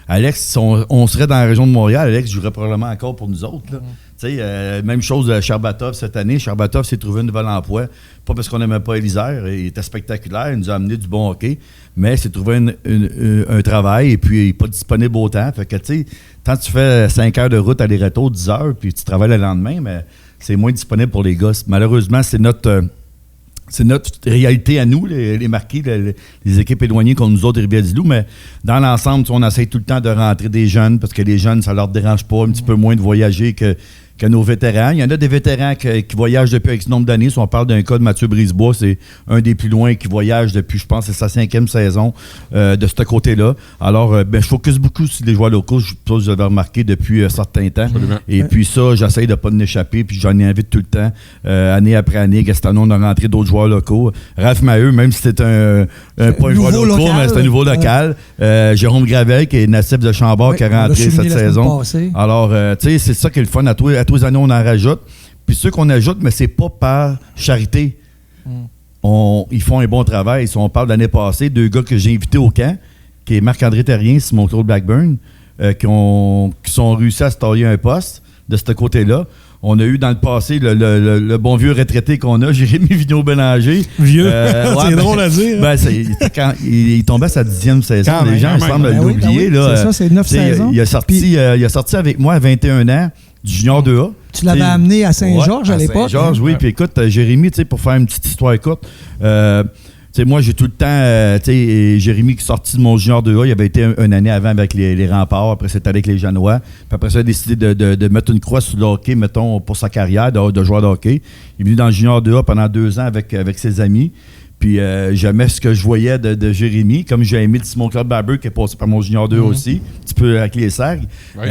Alex. Si on serait dans la région de Montréal, Alex jouerait probablement encore pour nous autres. Même chose de Charbatov cette année. Charbatov s'est trouvé un nouvel emploi. Pas parce qu'on n'aimait pas Élisère. Il était spectaculaire. Il nous a amené du bon hockey. Mais il s'est trouvé un travail et puis il n'est pas disponible autant. Fait que, quand tu fais 5 heures de route aller-retour, 10 heures, puis tu travailles le lendemain, mais c'est moins disponible pour les gosses. Malheureusement, c'est notre réalité à nous, les Marquis, les équipes éloignées contre nous autres, les Rivière-du-Loup. Mais dans l'ensemble, on essaie tout le temps de rentrer des jeunes parce que les jeunes, ça leur dérange pas un petit peu moins de voyager que nos vétérans. Il y en a des vétérans qui voyagent depuis un nombre d'années. Si on parle d'un cas de Mathieu Brisebois, c'est un des plus loin qui voyage depuis, je pense, c'est sa 5e saison de ce côté-là. Alors, je focus beaucoup sur les joueurs locaux. Je pense que vous avez remarqué depuis un certain temps. Absolument. Et puis ça, j'essaye de ne pas en échapper. Puis j'en invite tout le temps, année après année. Gastano, on a rentré d'autres joueurs locaux. Ralph Maheu, même si c'est pas un joueur local, mais c'est un nouveau local. Jérôme Gravel, qui est natif de Chambord, qui a rentré cette saison. Alors, c'est ça qui est le fun. À tous les années, on en rajoute. Puis ceux qu'on ajoute, mais c'est pas par charité. Ils font un bon travail. Si on parle de l'année passée, 2 gars que j'ai invités au camp, qui est Marc-André Terrien et Simon-Claude Blackburn, qui sont réussi à se tailler un poste de ce côté-là. On a eu dans le passé le bon vieux retraité qu'on a, Jérémy Vigneault-Bélanger. Vieux, c'est drôle à dire. Quand il tombait à sa 10e saison, les gens semblent l'oublier. C'est ça, c'est 9 saisons. Il a sorti avec moi à 21 ans du Junior 2A. Tu l'avais amené à Saint-Georges à l'époque. Saint-Georges, oui. Puis écoute, Jérémy, pour faire une petite histoire courte, moi, j'ai tout le temps... Jérémy qui est sorti de mon Junior 2A, il avait été une année avant avec les Remparts. Après, c'était avec les Janois. Puis après ça, il a décidé de mettre une croix sur le hockey, mettons, pour sa carrière de joueur de hockey. Il est venu dans le Junior 2A pendant 2 ans avec ses amis. Puis j'aimais ce que je voyais de Jérémy, comme j'ai aimé de Simon-Claude Barber qui est passé par mon Junior 2 aussi, un petit peu avec les Sergues.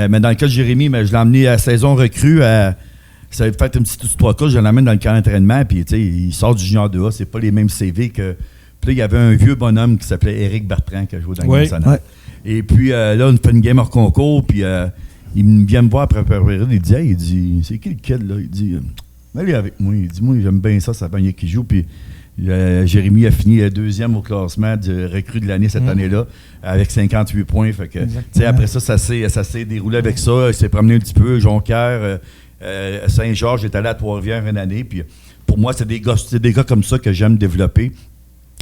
Mais dans le cas de Jérémy, je l'ai emmené à la saison recrue. Ça a fait une petite histoire courte, je l'amène dans le camp d'entraînement, puis il sort du Junior 2A, c'est pas les mêmes CV que... Puis là, il y avait un vieux bonhomme qui s'appelait Éric Bertrand qui a joué dans le national. Et puis là, on fait une game hors concours, puis il vient me voir après période, il dit c'est qui le kid là? Il dit allez avec moi. Il dit moi, j'aime bien ça va qui joue, puis Jérémy a fini 2e au classement de recrue de l'année cette année-là avec 58 points. Fait que, après ça s'est déroulé avec ça. Il s'est promené un petit peu, Jonquière, Saint-Georges, j'étais allé à Trois-Rivières une année. Puis pour moi, c'est des gars comme ça que j'aime développer.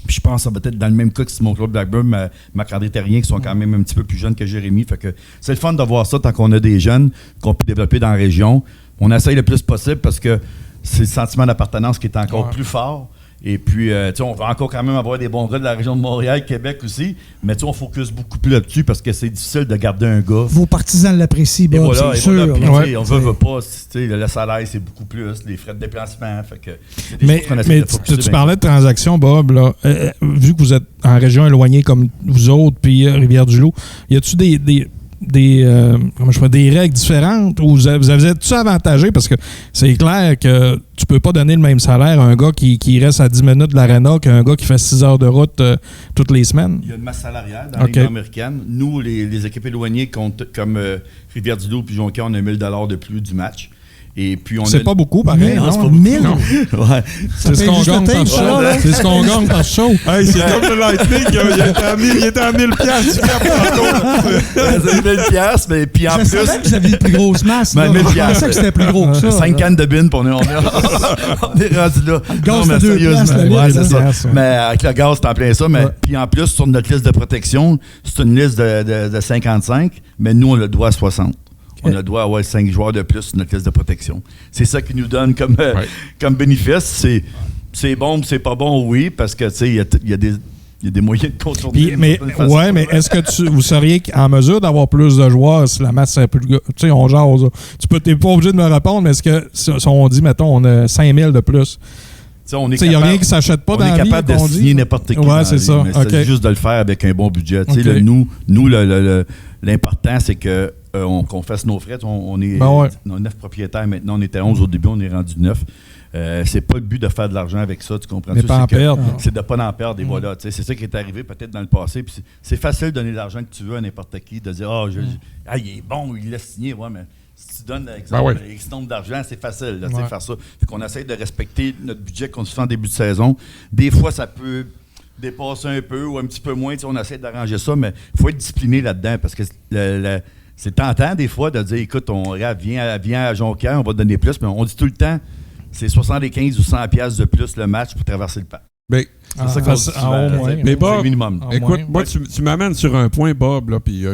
Puis je pense que ça va être dans le même cas que Simon-Claude Blackburn, Marc-André Terrien, qui sont quand même un petit peu plus jeunes que Jérémy. Fait que c'est le fun de voir ça tant qu'on a des jeunes qu'on peut développer dans la région. On essaye le plus possible parce que c'est le sentiment d'appartenance qui est encore plus fort. Et puis, on va encore quand même avoir des bons gars de la région de Montréal, Québec aussi, mais on focus beaucoup plus là-dessus parce que c'est difficile de garder un gars. Vos partisans l'apprécient, Bob, voilà, c'est sûr. Puis, on veut pas, le salaire, c'est beaucoup plus, les frais de déplacement. Fait que mais tu parlais de transactions, Bob, là, vu que vous êtes en région éloignée comme vous autres, puis Rivière-du-Loup, y a-tu des règles différentes ou vous êtes-tu avantagé? Parce que c'est clair que tu peux pas donner le même salaire à un gars qui reste à 10 minutes de l'aréna qu'un gars qui fait 6 heures de route toutes les semaines. Il y a une masse salariale dans la Ligue américaine. Nous, les équipes éloignées, comme Rivière-du-Loup et Jonquière, on a 1 000 de plus du match. Et puis c'est pas beaucoup, pareil. Non, c'est pas 1000. Ouais. C'est ce qu'on gagne par show. C'est ce qu'on gagne par show. Hey, c'est comme le Lightning, il était à 1000 piastres. C'est 1000 piastres, mais puis en plus... Je savais que vous aviez une plus grosse masse. Ben, 1000 je pensais que c'était plus gros que ça. 5 cannes de bine, on est rendu là. Le gaz, c'est 2 piastres. C'est ça. Mais avec le gaz, c'est en plein ça. Mais puis en plus, sur notre liste de protection, c'est une liste de 55, mais nous, on le doit à 60. On a le droit à avoir 5 joueurs de plus sur notre liste de protection. C'est ça qui nous donne comme bénéfice. C'est bon, mais c'est pas bon, oui, parce que il y a des moyens de contourner. Mais est-ce que vous seriez en mesure d'avoir plus de joueurs si la masse est plus... Tu sais, on jase. T'es pas obligé de me répondre, mais est-ce que si on dit, mettons, on a 5000 de plus... Il n'y a rien qui ne s'achète pas dans la vie. On est capable de signer n'importe qui. Ouais, c'est ça. C'est juste de le faire avec un bon budget. Nous, l'important, c'est qu'on fasse nos frais. On est 9 propriétaires maintenant. On était 11 au début, on est rendu 9. C'est pas le but de faire de l'argent avec ça, tu comprends? Mais pas en perdre. C'est de ne pas en perdre. Et voilà, c'est ça qui est arrivé peut-être dans le passé. Puis c'est facile de donner l'argent que tu veux à n'importe qui, de dire il est bon, il l'a signé. Ouais, mais si tu donnes exemple, X nombre d'argent, c'est facile de faire ça. Fait qu'on essaie de respecter notre budget qu'on se fait en début de saison. Des fois, ça peut dépasser un peu ou un petit peu moins. On essaie d'arranger ça, mais il faut être discipliné là-dedans parce que c'est tentant des fois de dire écoute, viens à Jonquière, on va te donner plus, mais on dit tout le temps c'est 75 ou 100 piastres de plus le match pour traverser le parc. Mais c'est ça qu'on dit. Mais Bob, c'est le minimum. Écoute, moi, tu m'amènes sur un point, Bob, là, puis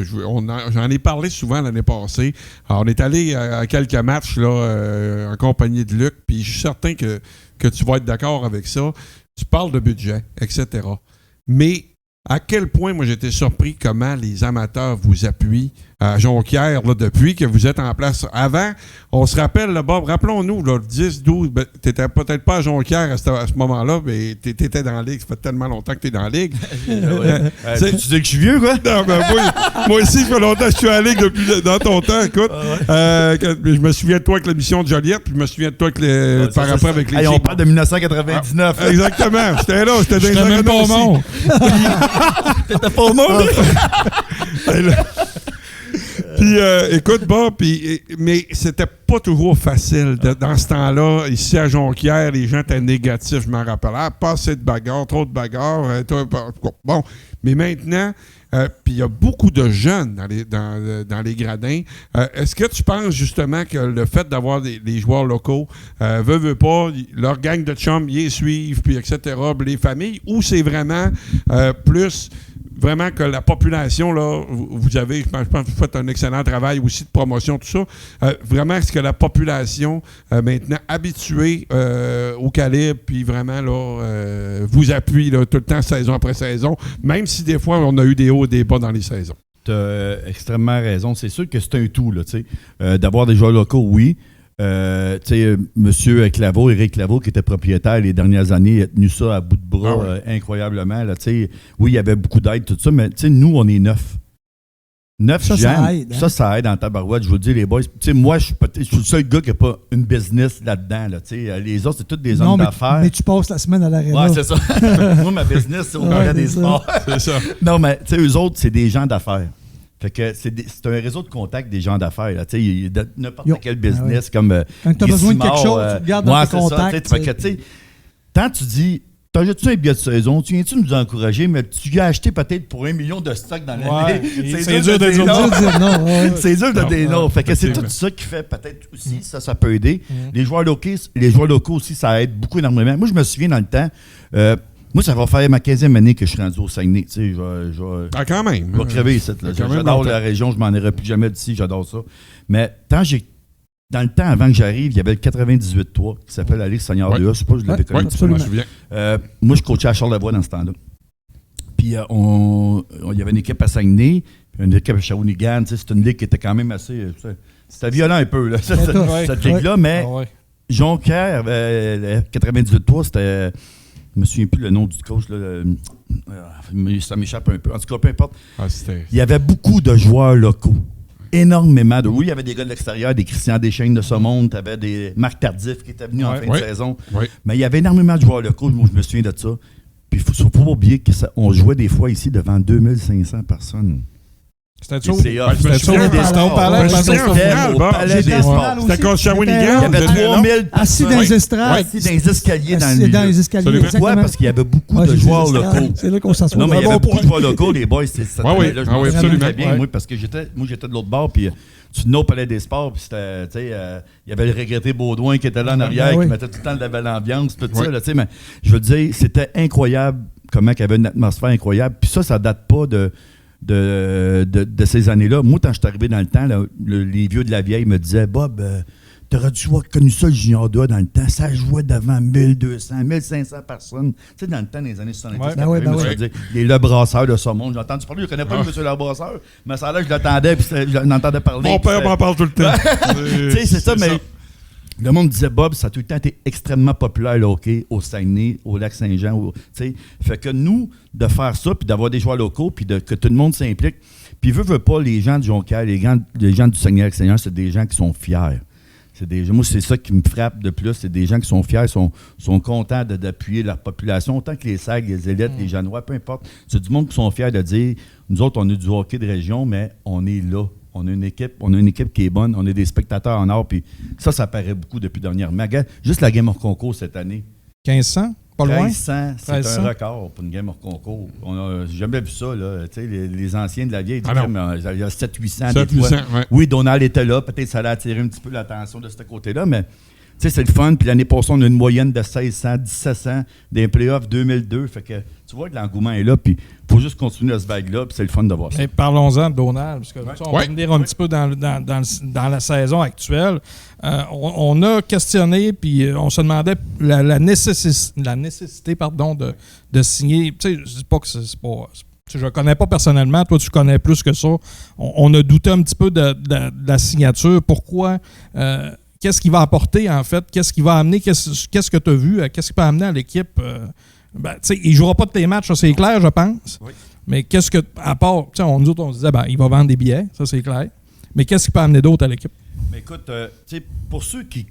j'en ai parlé souvent l'année passée. Alors, on est allé à quelques matchs là, en compagnie de Luc, puis je suis certain que tu vas être d'accord avec ça. Tu parles de budget, etc. Mais à quel point, moi, j'étais surpris comment les amateurs vous appuient à Jonquière là, depuis que vous êtes en place. Avant, on se rappelle, là, Bob, rappelons-nous, là, 10, 12, tu n'étais peut-être pas à Jonquière à ce moment-là, mais tu étais dans la Ligue. Ça fait tellement longtemps que tu es dans la Ligue. Tu dis que je suis vieux, quoi? Non, ben moi aussi, ça fait longtemps que je suis à la Ligue depuis dans ton temps. Écoute, je me souviens de toi avec l'émission de Joliette, puis je me souviens de toi avec par rapport avec les on parle de 1999. Exactement. J'étais là, j'étais dans les même pas au monde. T'étais pas au monde? Puis, écoute, Bob, mais c'était pas toujours facile. Dans ce temps-là, ici à Jonquière, les gens étaient négatifs, je m'en rappelle. Pas assez de bagarres, trop de bagarres. Bon, mais maintenant, puis il y a beaucoup de jeunes dans les gradins. Est-ce que tu penses justement que le fait d'avoir des joueurs locaux, veut pas, leur gang de chums, ils les suivent, puis etc., les familles, ou c'est vraiment plus... Vraiment que la population, là, vous avez, je pense que vous faites un excellent travail aussi de promotion, tout ça. Vraiment, est-ce que la population, maintenant habituée au calibre, puis vraiment, là, vous appuie là, tout le temps, saison après saison, même si des fois, on a eu des hauts et des bas dans les saisons? Tu as extrêmement raison. C'est sûr que c'est un tout, là, tu sais. D'avoir des joueurs locaux, oui. Monsieur Claveau, Éric Claveau, qui était propriétaire les dernières années, a tenu ça à bout de bras incroyablement. Là, oui, il y avait beaucoup d'aide, tout ça, mais nous, on est 9. 9 ça, gens, ça aide. Hein? Ça aide en tabarouette. Je vous le dis, les boys. Moi, je suis le seul gars qui n'a pas une business là-dedans. Là, les autres, c'est tous des hommes d'affaires. Mais tu passes la semaine à l'aréna. Ouais, c'est ça. Moi, ma business, c'est au milieu des sports. C'est ça. Non, mais eux autres, c'est des gens d'affaires. Fait que c'est un réseau de contact des gens d'affaires. N'importe quel business comme. Quand tu as besoin de quelque chose, tu regardes dans tes contacts. Fait que, tant tu dis, t'achètes-tu un billet de saison, tu viens-tu nous encourager, mais tu as acheté peut-être pour 1 million de stocks dans l'année. C'est dur de dire non. C'est dur de dire non. Fait que c'est tout ça qui fait peut-être aussi, ça peut aider. Les joueurs locaux aussi, ça aide beaucoup énormément. Moi, je me souviens dans le temps. Moi, ça va faire ma 15e année que je suis rendu au Saguenay. Tu sais, quand même. Je vais crever ici. J'adore la région, je m'en irai plus jamais d'ici, j'adore ça. Mais tant j'ai dans le temps, avant que j'arrive, il y avait le 98-3 qui s'appelle la Ligue Seigneur 2A. Je ne sais pas si je l'avais connu. Oui, je me souviens. Moi, je coachais à Charlevoix dans ce temps-là. Puis, il y avait une équipe à Saguenay, puis une équipe à Shawinigan. C'est une ligue qui était quand même assez... C'était violent un peu, là, cette ligue-là. Mais Jonquière, 98-3, c'était... Je me souviens plus le nom du coach. Là, ça m'échappe un peu. En tout cas, peu importe. Il y avait beaucoup de joueurs locaux. Énormément de... Oui, il y avait des gars de l'extérieur, des Christian Deschaines de ce monde. Tu avais des Marc Tardif qui était venu en fin de saison. Mais il y avait énormément de joueurs locaux. Moi, je me souviens de ça. Puis il ne faut pas oublier qu'on jouait des fois ici devant 2500 personnes. C'était chaud. C'était chaud. C'était contre Shawinigan. Il y avait 3000 assis dans les estrades. Assis dans les escaliers dans le dans les escaliers. Pourquoi? Parce qu'il y avait beaucoup de joueurs locaux. C'est là qu'on s'assoit. Non, mais il y avait beaucoup de joueurs locaux, les boys. Oui, absolument. Bien, moi, parce que j'étais de l'autre bord, puis tu venais au Palais des Sports, puis c'était, tu sais, il y avait le regretté Baudouin qui était là en arrière, qui mettait tout le temps de la belle ambiance, tout ça, là, tu sais, mais je veux dire, c'était incroyable comment il y avait une atmosphère incroyable. Puis ça date pas de ces années-là. Moi, quand je suis arrivé dans le temps, là, les vieux de la vieille me disaient « Bob, t'aurais dû avoir connu ça, le Junior 2 dans le temps. Ça jouait devant 1200, 1500 personnes. » Tu sais, dans le temps, des années 70, les Le Brasseur de ce monde. J'ai entendu parler, je ne connais pas M. Le Brasseur, mais ça là, je l'attendais, puis je l'entendais parler. Mon père m'en parle tout le temps. Tu sais, c'est ça, mais... Le monde disait, Bob, ça a tout le temps été extrêmement populaire, le hockey, au Saguenay, au Lac-Saint-Jean. Fait que nous, de faire ça, puis d'avoir des joueurs locaux, puis que tout le monde s'implique. Puis veut pas, les gens de Jonquière, les gens du Saguenay-Lac-Saint-Jean, c'est des gens qui sont fiers. Moi, c'est ça qui me frappe de plus. C'est des gens qui sont fiers, sont contents d'appuyer leur population, autant que les SAG, les élites, les Janois, peu importe. C'est du monde qui sont fiers de dire, nous autres, on est du hockey de région, mais on est là. On a une équipe qui est bonne, on a des spectateurs en or, puis ça paraît beaucoup depuis dernièrement. Juste la Game hors concours cette année. 1500, pas loin? 1500, c'est un record pour une Game hors concours. J'ai jamais vu ça, là. Tu sais, les anciens de la vieille, il y a 700-800 des fois. Oui, Donald était là, peut-être ça allait attirer un petit peu l'attention de ce côté-là, mais tu sais, c'est le fun. Puis l'année passée, on a une moyenne de 1600, 1700 des playoffs 2002. Fait que tu vois que l'engouement est là, puis il faut juste continuer à ce vague-là, puis c'est le fun de voir ça. Mais parlons-en de Donald, parce que on va venir un petit peu dans la saison actuelle. On a questionné, puis on se demandait la nécessité de signer. Tu sais, je dis pas que c'est pas... Je ne connais pas personnellement, toi tu connais plus que ça. On a douté un petit peu de la signature. Pourquoi... qu'est-ce qu'il va apporter, en fait? Qu'est-ce qu'il va amener? Qu'est-ce que tu as vu? Qu'est-ce qu'il peut amener à l'équipe? Il ne jouera pas de tes matchs, ça c'est clair, je pense. Oui. Mais qu'est-ce que, à part, nous autres, on se disait, il va vendre des billets, ça c'est clair. Mais qu'est-ce qu'il peut amener d'autre à l'équipe? Mais écoute, pour ceux qui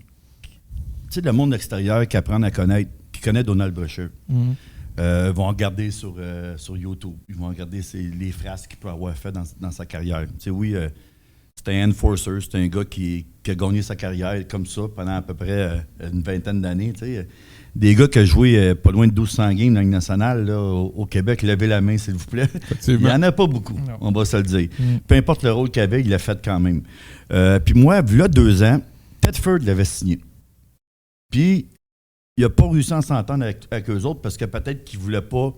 le monde extérieur qui apprennent à connaître, qui connaît Donald Brashear, vont regarder sur YouTube. Ils vont regarder les phrases qu'il peut avoir fait dans sa carrière. Oui, c'est un enforcer, c'est un gars qui a gagné sa carrière comme ça pendant à peu près une vingtaine d'années. Des gars qui ont joué pas loin de 1200 games dans la Ligue nationale là, au Québec, levez la main s'il vous plaît. Il n'y en a pas beaucoup, on va se le dire. Peu importe le rôle qu'il avait, il l'a fait quand même. Puis moi, vu là 2 ans, Tedford l'avait signé. Puis il n'a pas réussi à s'entendre avec eux autres parce que peut-être qu'il ne voulait pas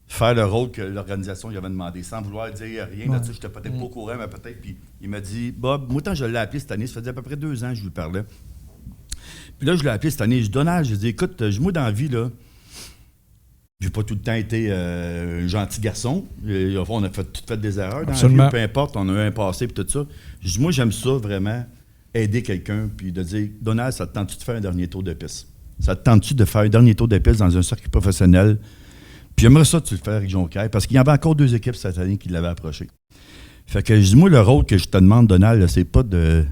faire le rôle que l'organisation lui avait demandé, sans vouloir dire rien là-dessus. Je n'étais peut-être pas au courant, mais peut-être. Puis il m'a dit, Bob, moi, quand je l'ai appelé cette année, ça faisait à peu près 2 ans que je lui parlais. Puis là, je l'ai appelé cette année. Je dis, Donald, je dis, écoute, moi, dans la vie, là, j'ai pas tout le temps été un gentil garçon. On a tout fait des erreurs dans la vie, peu importe, on a eu un passé et tout ça. Je dis, moi, j'aime ça vraiment, aider quelqu'un, puis de dire, Donald, ça te tente-tu de faire un dernier tour de piste? Ça te tente-tu de faire un dernier tour de piste dans un circuit professionnel? Puis j'aimerais ça que tu le fasses avec Jonquière, parce qu'il y avait encore 2 équipes cette année qui l'avaient approché. Fait que je dis, moi, le rôle que je te demande, Donald, là, c'est pas de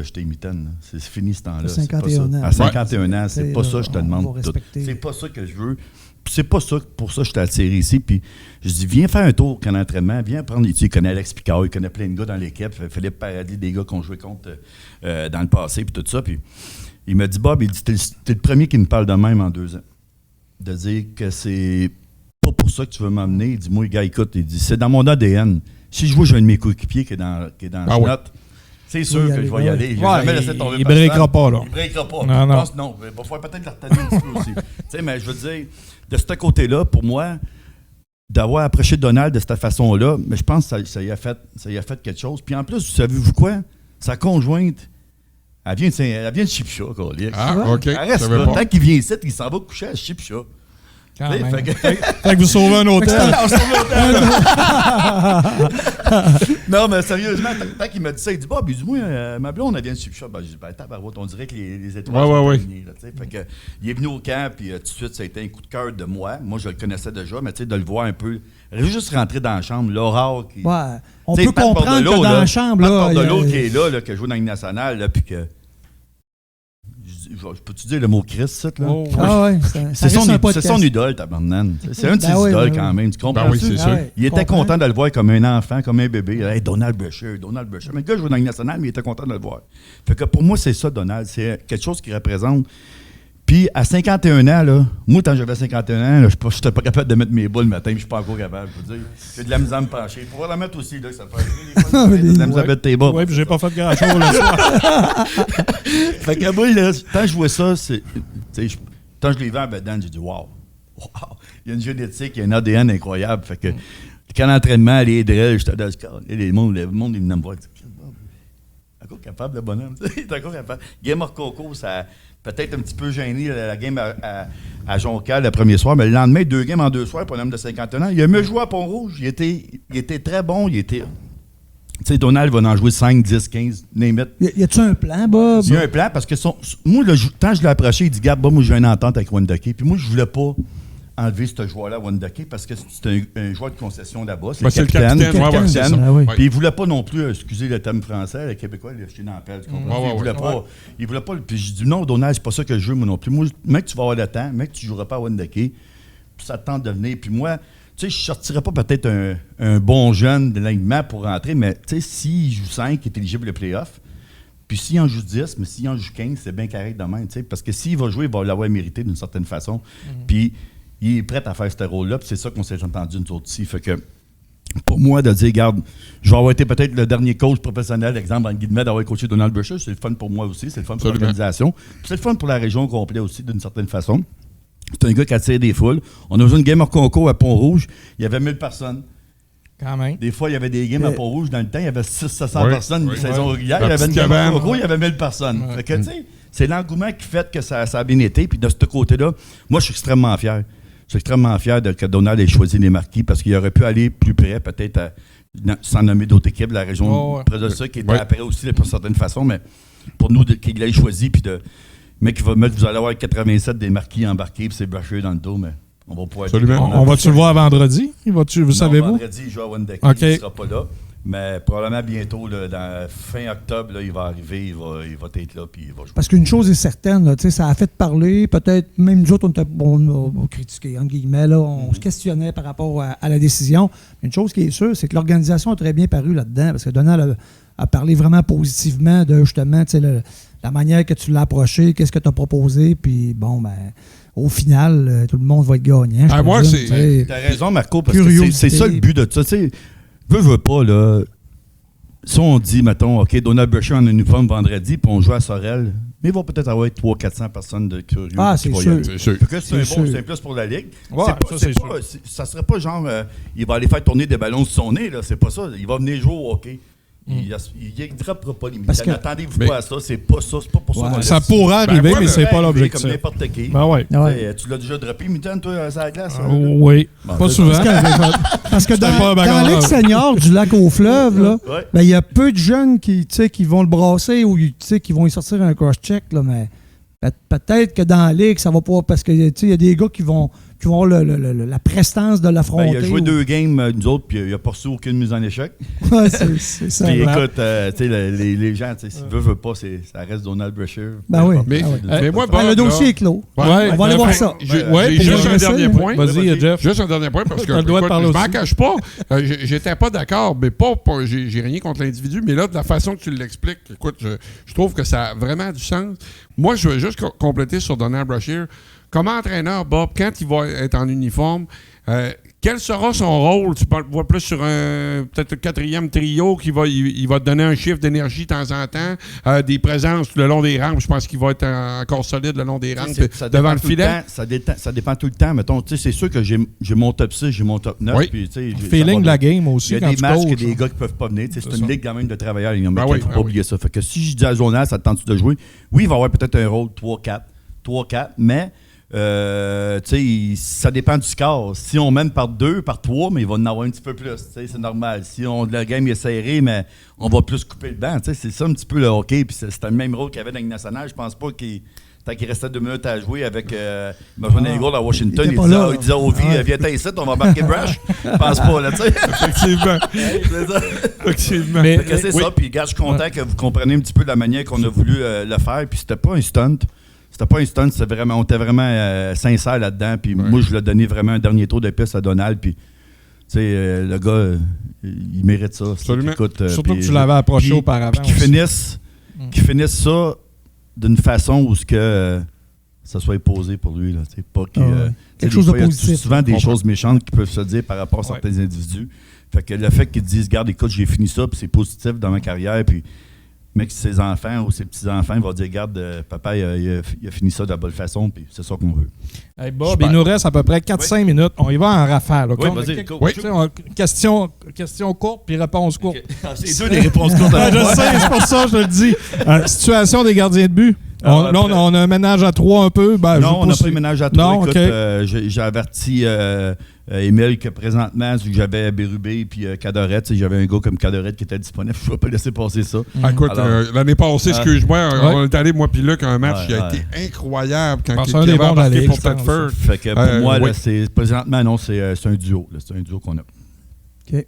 jeter mitaine. C'est fini ce temps-là. 51 ans. À 51 ans, c'est pas ça que je te demande. C'est pas ça que je veux. Puis c'est pas ça, pour ça que je t'ai attiré ici. Puis je dis, viens faire un tour qu'en entraînement, viens prendre. Il connaît Alex Picard, il connaît plein de gars dans l'équipe. Philippe Paradis, des gars qu'on jouait contre dans le passé, puis tout ça. Puis il m'a dit, Bob, il dit, t'es le premier qui me parle de même en 2 ans. De dire que c'est pas pour ça que tu veux m'emmener. Il dit, moi, gars, écoute, il dit, c'est dans mon ADN. Si je vois, j'ai un de mes coéquipiers qui est dans note, c'est sûr que je vais y aller. Il ne breakera pas, là. Il ne breakera pas. Non. Je pense non. Il va falloir peut-être le retenir un petit peu aussi. Mais je veux dire, de ce côté-là, pour moi, d'avoir approché Donald de cette façon-là, mais je pense que ça y a fait quelque chose. Puis en plus, savez-vous quoi? Sa conjointe Elle vient de Chipcha, Colique. Ah, OK. Elle reste là. Tant qu'il vient ici, il s'en va coucher à Chipcha. Fait que vous sauvez un hôtel. Non, mais sérieusement, tant qu'il m'a dit ça, il dit bah, du moins, ma blonde, elle vient de Chipcha. Ben, j'ai dit, tabarouette, on dirait que les étoiles sont alignées. Fait que, il est venu au camp, puis tout de suite, ça a été un coup de cœur de moi. Moi, je le connaissais déjà, mais tu sais, de le voir un peu. Elle est juste rentré dans la chambre, l'aurore qui. Ouais. On peut comprendre que dans la chambre, là. De l'autre qui est là, qui joue dans la Ligue nationale, là, puis que. Je peux-tu dire le mot Christ, ça, là? Oh, ah ouais, c'est son idole, tabarnak. C'est un de ses idoles, quand même. Tu comprends? Oui, c'est sûr. Il était content de le voir comme un enfant, comme un bébé. Hey, Donald Brashear. Mais le gars joue dans la Ligue nationale, mais il était content de le voir. Fait que pour moi, c'est ça, Donald. C'est quelque chose qui représente. Puis, à 51 ans, là, moi, quand j'avais 51 ans, je n'étais pas capable de mettre mes bas le matin, puis je suis pas encore capable. Je veux dire, j'ai de la misère à me pencher. Il faut la mettre aussi, là, que ça fait de la misère à mettre tes bas. Oui, puis j'ai pas fait grand-chose le soir. Fait que moi, là, quand je vois ça, quand je l'ai vu en bedaine, j'ai dit, wow, il y a une génétique, il y a un ADN incroyable. Fait que, quand l'entraînement, les drills, j'étais dans ce cas, le monde, il venait me voir. Il est encore capable, le bonhomme. Il est encore capable. Game of Coco, ça. Peut-être un petit peu gêné la game à Jonquière le premier soir, mais le lendemain, 2 games en 2 soirs pour un homme de 51 ans. Il a mieux joué à Pont-Rouge. Il était très bon. Tu sais, Donald va en jouer 5, 10, 15, name it. Y a-tu un plan, Bob? Il y a un plan parce que moi, quand je l'ai approché, il dit Gab, moi, j'ai une entente avec Wendake. Puis moi, je voulais pas enlever ce joueur-là, Wendake, parce que c'est un joueur de concession là-bas. C'est le capitaine. Puis il voulait pas non plus, excusez le terme français, le Québécois, il a jeté dans la pelle. Il voulait pas. Puis j'ai dit non, Donald, c'est pas ça que je veux, moi non plus. Moi, mec, tu vas avoir le temps, mec, tu joueras pas à Wendake. Puis ça te tente de venir. Puis moi, tu sais, je sortirais pas peut-être un bon jeune de l'alignement pour rentrer, mais tu sais, s'il joue 5, il est éligible le playoff. Puis s'il en joue 10, mais s'il en joue 15, c'est bien correct de même, tu sais. Parce que s'il va jouer, il va l'avoir mérité d'une certaine façon. Puis il est prêt à faire ce rôle-là, puis c'est ça qu'on s'est entendu nous autres ici. Fait que, pour moi, de dire, regarde, je vais avoir été peut-être le dernier coach professionnel, exemple, en guillemets, d'avoir coaché Donald Brashear, c'est le fun pour moi aussi, c'est le fun pour l'organisation, puis c'est le fun pour la région complète aussi, d'une certaine façon. C'est un gars qui attire des foules. On a joué une game hors concours à Pont-Rouge, il y avait 1000 personnes. Quand même. Des fois, il y avait des games à Pont-Rouge, dans le temps, il y avait 600-700 personnes, une saison régulière, il y avait une game hors concours, il y avait 1000 personnes. Fait que, tu sais, c'est l'engouement qui fait que ça a bien été, puis de ce côté-là, moi, je suis extrêmement fier. Je suis extrêmement fier que Donald ait choisi les Marquis parce qu'il aurait pu aller plus près, peut-être sans nommer d'autres équipes de la région près de ça, qui était après aussi d'une certaine façon, mais pour nous, qu'il l'ait choisi, puis mec, vous allez avoir 87 des Marquis embarqués, puis c'est Brashear dans le dos, mais on va pouvoir... On va-tu le voir vendredi? Vous savez-vous? Vendredi, il joue à Wendake, il ne sera pas là. Mais probablement bientôt, là, dans fin octobre, là, il va arriver, il va être là, puis il va jouer. Parce qu'une chose est certaine, là, ça a fait parler, peut-être même nous autres, on a critiqué, entre guillemets, là, on se questionnait par rapport à la décision. Une chose qui est sûre, c'est que l'organisation a très bien paru là-dedans, parce que Donald a parlé vraiment positivement de, justement, la manière que tu l'as approché, qu'est-ce que tu as proposé, puis bon, ben... Au final, tout le monde va être gagnant. Moi, t'as raison, Marco, parce que c'est ça le but de ça, tu sais. Veux pas, là. Si on dit, mettons, OK, Donald Brashear en uniforme vendredi, puis on joue à Sorel, mais il va peut-être avoir 300-400 personnes de curieux. Ah, c'est sûr. C'est un plus pour la Ligue. Ça serait pas genre, il va aller faire tourner des ballons sur son nez, là. C'est pas ça. Il va venir jouer au hockey. Il ne droppera pas les militaires. Attendez-vous pas à ça. C'est pas ça. C'est pas pour ça. Ça pourrait arriver, mais c'est pas l'objectif. Comme n'importe qui. Tu l'as déjà droppé, Mitaine, toi, à la glace? Oui. Pas souvent. Parce que dans la Ligue senior du lac au fleuve, il y a peu de jeunes qui vont le brasser ou qui vont y sortir un cross-check. Mais peut-être que dans la Ligue, ça va pas. Parce qu'il y a des gars qui vont avoir la prestance de l'affronter. Il a joué 2 games, nous autres, puis il n'a pas reçu aucune mise en échec. Ouais, c'est ça. Puis écoute, les gens, s'ils veulent pas, ça reste Donald Brashear. Ben oui. Mais moi, le dossier est clos. On va aller voir ça. J'ai juste un dernier point. Vas-y, Jeff. Juste un dernier point, parce que je m'en cache pas. J'étais pas d'accord, mais pas j'ai rien contre l'individu, mais là, de la façon que tu l'expliques, écoute, je trouve que ça a vraiment du sens. Moi, je veux juste compléter sur Donald Brashear. Comme entraîneur, Bob, quand il va être en uniforme, Quel sera son rôle? Tu vois plus sur peut-être le 4e trio il va te donner un chiffre d'énergie de temps en temps, des présences le long des rampes. Je pense qu'il va être encore solide le long des rampes devant le filet. Ça dépend tout le temps. Mettons, c'est sûr que j'ai mon top 6, j'ai mon top 9. Oui. Puis, feeling de la game aussi. Il y a des matchs et des gars qui peuvent pas venir. C'est une ligue quand même de travailleurs. Il ne faut pas oublier ça. Fait que si je dis à Jonas, ça te tente de jouer? Oui, il va avoir peut-être un rôle 3-4, mais ça dépend du score. Si on mène par 2, par 3, mais il va en avoir un petit peu plus. C'est normal. Si le game est serré, mais on va plus couper le banc. C'est ça un petit peu le hockey. Puis c'est le même rôle qu'il y avait dans le national. Je pense pas tant qu'il restait 2 minutes à jouer avec il m'a donné un goal à Washington, il disait au vie, viens ici, on va marquer Brush. Je pense pas, là, tu sais. Effectivement. Mais c'est ça. Puis, gars, je suis content que vous compreniez un petit peu la manière qu'on a voulu le faire. Puis, c'était pas un stunt. On était vraiment sincère là-dedans. Puis, moi, je lui ai donné vraiment un dernier tour de piste à Donald. Puis, tu sais, le gars, il mérite ça. Surtout que tu l'avais approché auparavant. Puis, qu'il finisse ça d'une façon où ça soit posé pour lui. Là, pas quelque chose de positif. Il y a souvent des choses méchantes qui peuvent se dire par rapport à certains individus. Fait que le fait qu'ils disent, regarde, écoute, j'ai fini ça, puis c'est positif dans ma carrière, puis mais que ses enfants ou ses petits-enfants vont dire, regarde, papa, il a fini ça de la bonne façon, puis c'est ça qu'on veut. Hey Bob, il nous reste à peu près 4-5 minutes. On y va en rafale. Oui, vas-y. Question courte, puis réponse courte. Okay. C'est deux des réponses courtes. Je sais, c'est pour ça que je te le dis. Situation des gardiens de but. On a un ménage à 3 un peu. Non, on n'a pas un ménage à 3. Non, écoute, j'ai averti Émile que présentement, vu que j'avais Bérubé et Cadorette, j'avais un gars comme Cadorette qui était disponible. Je ne vais pas laisser passer ça. Écoute, l'année passée, excuse-moi, on est allé, moi puis Luc, un match qui a été incroyable quand il avait embarqué pour Tedford. Fait que pour moi, là, présentement, non, c'est un duo. C'est un duo qu'on a. OK.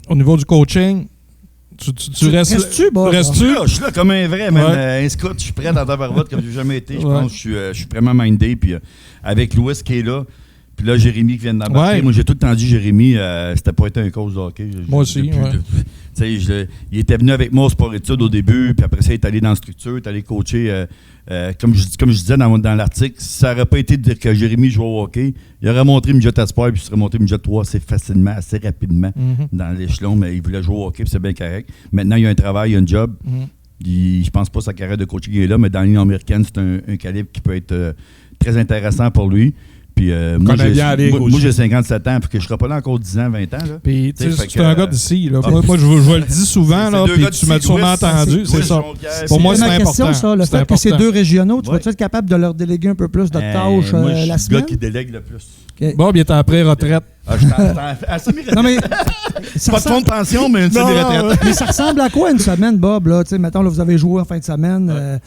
Au niveau du coaching, tu restes-tu, Bob? Je suis là comme un vrai, man. Un scout, je suis prêt dans ta barbotte comme j'ai jamais été. Je pense que je suis vraiment mindé. Puis avec Louis qui est là, puis là, Jérémy qui vient d'embarquer. Moi, j'ai tout le temps dit, Jérémy, c'était pas été un coach de hockey. Moi aussi, il était venu avec moi au sport-études au début, puis après ça, il est allé dans la structure, il est allé coacher. Comme je disais dans l'article, si ça n'aurait pas été de dire que Jérémy jouait au hockey, il aurait montré Midget Espoir, puis il serait monté Midget 3 assez facilement, assez rapidement dans l'échelon, mais il voulait jouer au hockey, puis c'est bien correct. Maintenant, il y a un travail, il y a un job. Je pense pas que sa carrière de coaching est là, mais dans l'Union américaine, c'est un calibre qui peut être très intéressant pour lui. Puis moi, j'ai 57 ans, puis que je ne serai pas là encore 10 ans, 20 ans. Là. Puis c'est un gars d'ici. Moi, je le dis souvent, là, puis tu m'as sûrement entendu. C'est ça. Pour moi, c'est important. Ça, le fait que c'est 2 régionaux, tu vas-être être capable de leur déléguer un peu plus de tâches la semaine? Je suis le gars qui délègue le plus. Okay. Bob, il est en pré-retraite. Non, mais pas de fonds de pension, mais une semi-retraite. Mais ça ressemble à quoi une semaine, Bob? Là? Mettons, là, vous avez joué en fin de semaine.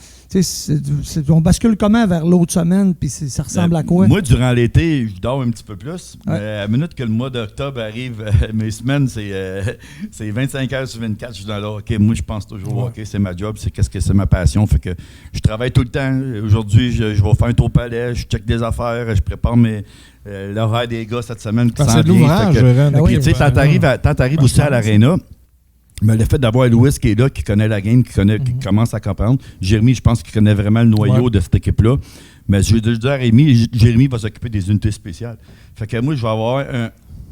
On bascule comment vers l'autre semaine? Puis ça ressemble à quoi? Moi, durant l'été, je dors un petit peu plus. Mais à la minute que le mois d'octobre arrive, mes semaines, c'est 25 heures sur 24. Je suis dans là, OK, moi, je pense toujours, OK, c'est ma job, c'est ma passion. Fait que je travaille tout le temps. Aujourd'hui, je vais faire un tour au palais, je check des affaires, je prépare l'horaire des gars cette semaine qui s'en vient. Puis, tu sais, quand t'arrives aussi à l'aréna, mais le fait d'avoir Louis qui est là, qui connaît la game, qui commence à comprendre. Jérémy, je pense qu'il connaît vraiment le noyau de cette équipe-là. Mais je dis à Rémi, Jérémy va s'occuper des unités spéciales. Fait que moi, je vais avoir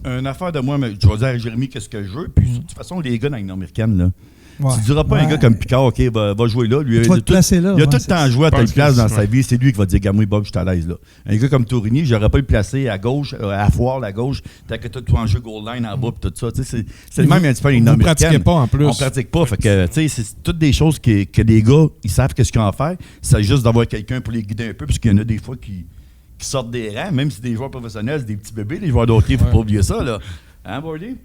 une affaire de moi, mais je vais dire à Jérémy qu'est-ce que je veux. Puis, de toute façon, les gars dans l'Union américaine, là, tu ne diras pas à un gars comme Picard, OK, va jouer là. Lui, il a tout le temps joué à telle place dans sa vie. C'est lui qui va dire, gamme, Bob, je suis à l'aise là. Un gars comme Tourigny, je n'aurais pas le placer à gauche, à Foire, à gauche, t'as que tout en jeu goal line en bas, puis tout ça. C'est le même un petit peu une américaine. On ne pratique pas en plus. On ne pratique pas. Fait que, c'est toutes des choses que les gars, ils savent qu'est-ce qu'ils ont à faire. C'est juste d'avoir quelqu'un pour les guider un peu, parce qu'il y en a des fois qui sortent des rangs, même si des joueurs professionnels, c'est des petits bébés, les joueurs de hockey, il ne faut pas oublier ça, là. Hein, Bordy?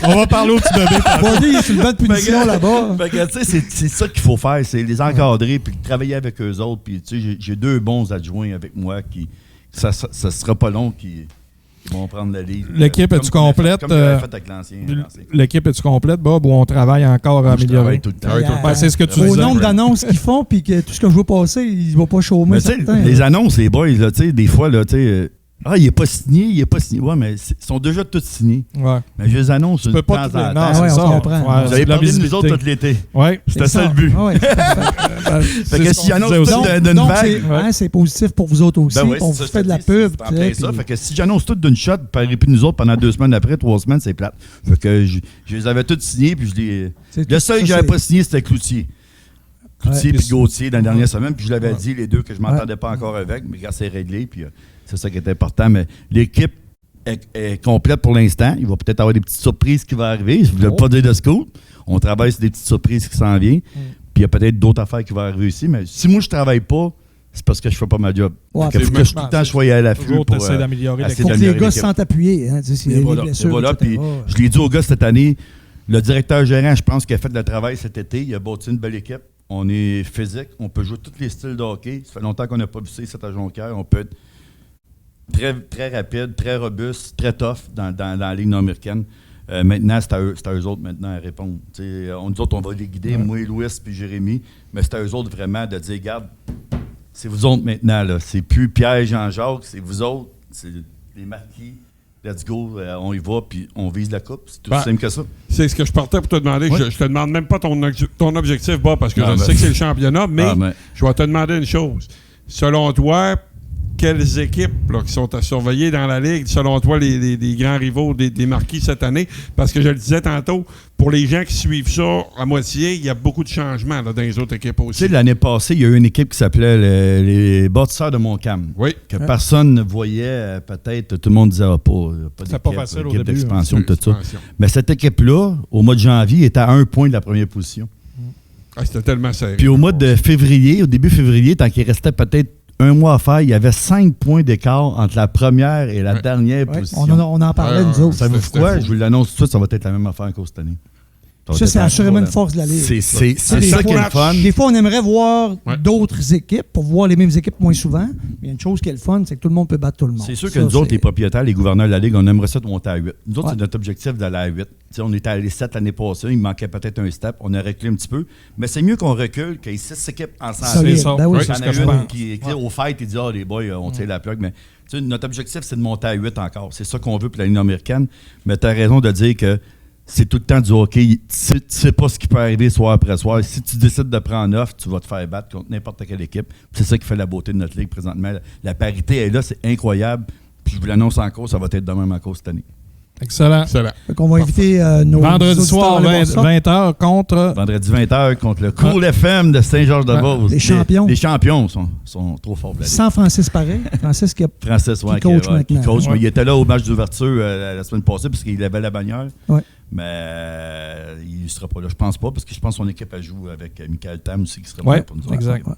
On va parler au petit bébé. Bordy, il est sur le banc de punition là-bas. C'est ça qu'il faut faire, c'est les encadrer puis travailler avec eux autres. Puis, j'ai 2 bons adjoints avec moi qui, ça sera pas long, qui vont prendre le livre. L'équipe est-tu complète? Comme j'avais fait avec l'ancien. L'équipe est-tu complète, Bob, ou on travaille encore à améliorer? Tout le temps. C'est ce que tu disais. Au nombre d'annonces qu'ils font, puis que tout ce que je veux passer, il ne va pas chômer. Les annonces, les boys, là, des fois, là, Ah, il n'est pas signé. Ouais, mais ils sont déjà tous signés. Ouais. Mais je les annonce une peux pas temps en tout les- temps. non, ouais, c'est on ça. comprend. Ouais, Vous avez c'est de la parlé de nous visibilité. autres tout l'été. Ouais. C'était ça le but. Ah ouais, Fait que si j'annonce tout donc, d'une donc, vague... c'est positif pour vous autres aussi. Ben oui, on c'est vous ça, fait de la je te dis, pub. c'est en tu plein sais, ça. puis- Fait que si j'annonce tout d'une shot, puis nous autres, pendant 2 semaines après, 3 semaines, c'est plate. Fait que je les avais tous signés, puis je les... c'est Le tout- seul ça, que j'avais c'est- pas signé, c'était Cloutier. Cloutier Ouais. puis Gauthier dans la dernière semaine, puis je l'avais Ouais. dit, les deux, que je m'entendais pas encore avec, mais regarde, c'est réglé, puis c'est ça qui est important. Mais l'équipe est complète pour l'instant. Il va peut-être avoir des petites surprises qui vont arriver. Je ne veux pas dire de scoop. On travaille sur des petites surprises qui s'en viennent. Puis il y a peut-être d'autres affaires qui vont arriver aussi. Mais si moi, je travaille pas, c'est parce que je fais pas ma job. Ouais, Il faut que tout le temps je sois à l'affût Toujours pour essayer d'améliorer essayer Faut que les d'améliorer gars l'équipe. se sentent appuyés. Hein, tu sais, s'il y a Et des voilà, blessures, et voilà. etc. Puis je l'ai dit aux gars cette année, le directeur gérant, je pense qu'il a fait le travail cet été. Il a bâti une belle équipe. On est physique. On peut jouer tous les styles de hockey. Ça fait longtemps qu'on n'a pas vu ça ici à Jonquière. On peut être très, très rapide, très robuste, très tough dans la Ligue nord-américaine. Maintenant, c'est à eux autres maintenant à répondre. Nous autres, on va les guider, moi, Louis puis Jérémy. Mais c'est à eux autres vraiment de dire, regarde, c'est vous autres maintenant. Là. C'est plus Pierre et Jean-Jacques, c'est vous autres. C'est les marquis. Let's go, on y va, puis on vise la coupe. C'est tout simple que ça. C'est ce que je partais pour te demander. Oui. Je te demande même pas ton objectif, Bob, parce que Ah, je ben, sais que c'est le championnat, mais Ah, ben. je vais te demander une chose. Selon toi, quelles équipes là, qui sont à surveiller dans la Ligue, selon toi, les grands rivaux des marquis cette année? Parce que je le disais tantôt, pour les gens qui suivent ça à moitié, il y a beaucoup de changements là, dans les autres équipes Tu aussi. sais, l'année passée, il y a eu une équipe qui s'appelait les Bâtisseurs de Montcalm. Oui. Que personne ne voyait, peut-être, tout le monde disait, pas C'était pas d'équipe, facile au équipe début, d'expansion, hein. tout ça. Expansion. Mais cette équipe-là, au mois de janvier, était à 1 point de la première position. Ah, c'était tellement sérieux. Puis au mois de février, au début février, tant qu'il restait peut-être 1 mois à faire, il y avait 5 points d'écart entre la première et la dernière Ouais, position. on en parlait, nous autres. Savez-vous C'était quoi? fou. Je vous l'annonce tout de suite, ça va être la même affaire encore cette année. Ça, c'est assurément une force de la Ligue. C'est des ça qui est le fois- fun. Des fois, on aimerait voir Ouais. d'autres équipes pour voir les mêmes équipes moins souvent. Mais il y a une chose qui est le fun, c'est que tout le monde peut battre tout le monde. C'est sûr que Ça, nous autres, c'est- les propriétaires, les gouverneurs de la Ligue, on aimerait ça de monter à 8. Nous autres, Ouais. c'est notre objectif d'aller à 8. T'sais, on était allé 7 l'année passée, il manquait peut-être un step, on a reculé un petit peu. Mais c'est mieux qu'on recule qu'il y ait 6 équipes ensemble. Solide. ça. Ben oui, Oui, c'est Il y c'est en a ce que je une pense. qui, au fait, il dit, les boys, on tire la plug. Mais notre objectif, c'est de monter à 8 encore. C'est ça qu'on veut pour la Ligue nord-américaine. Mais tu as raison de dire que c'est tout le temps du hockey. Tu sais pas ce qui peut arriver soir après soir. Si tu décides de prendre 9, tu vas te faire battre contre n'importe quelle équipe. C'est ça qui fait la beauté de notre ligue présentement. La parité est là, c'est incroyable. Puis je vous l'annonce encore, ça va être de même encore cette année. Excellent. Excellent. Fait qu'on va inviter nos Vendredi auditeurs soir, à aller voir ça. 20h contre. Vendredi 20h contre le Cool FM de Saint-Georges-de-Beauce. Les champions. Les champions sont trop forts. pour la Ligue. Sans Francis Pareil. Francis qui a... Francis, ouais, Qui coach maintenant. coach, mais Ouais. il était là au match d'ouverture la semaine passée parce qu'il avait la bannière. Ouais. Mais il ne sera pas là, je pense pas, parce que je pense que son équipe elle joue avec Michael Tam aussi qui serait Ouais, bon pour nous autres. exact. Ouais.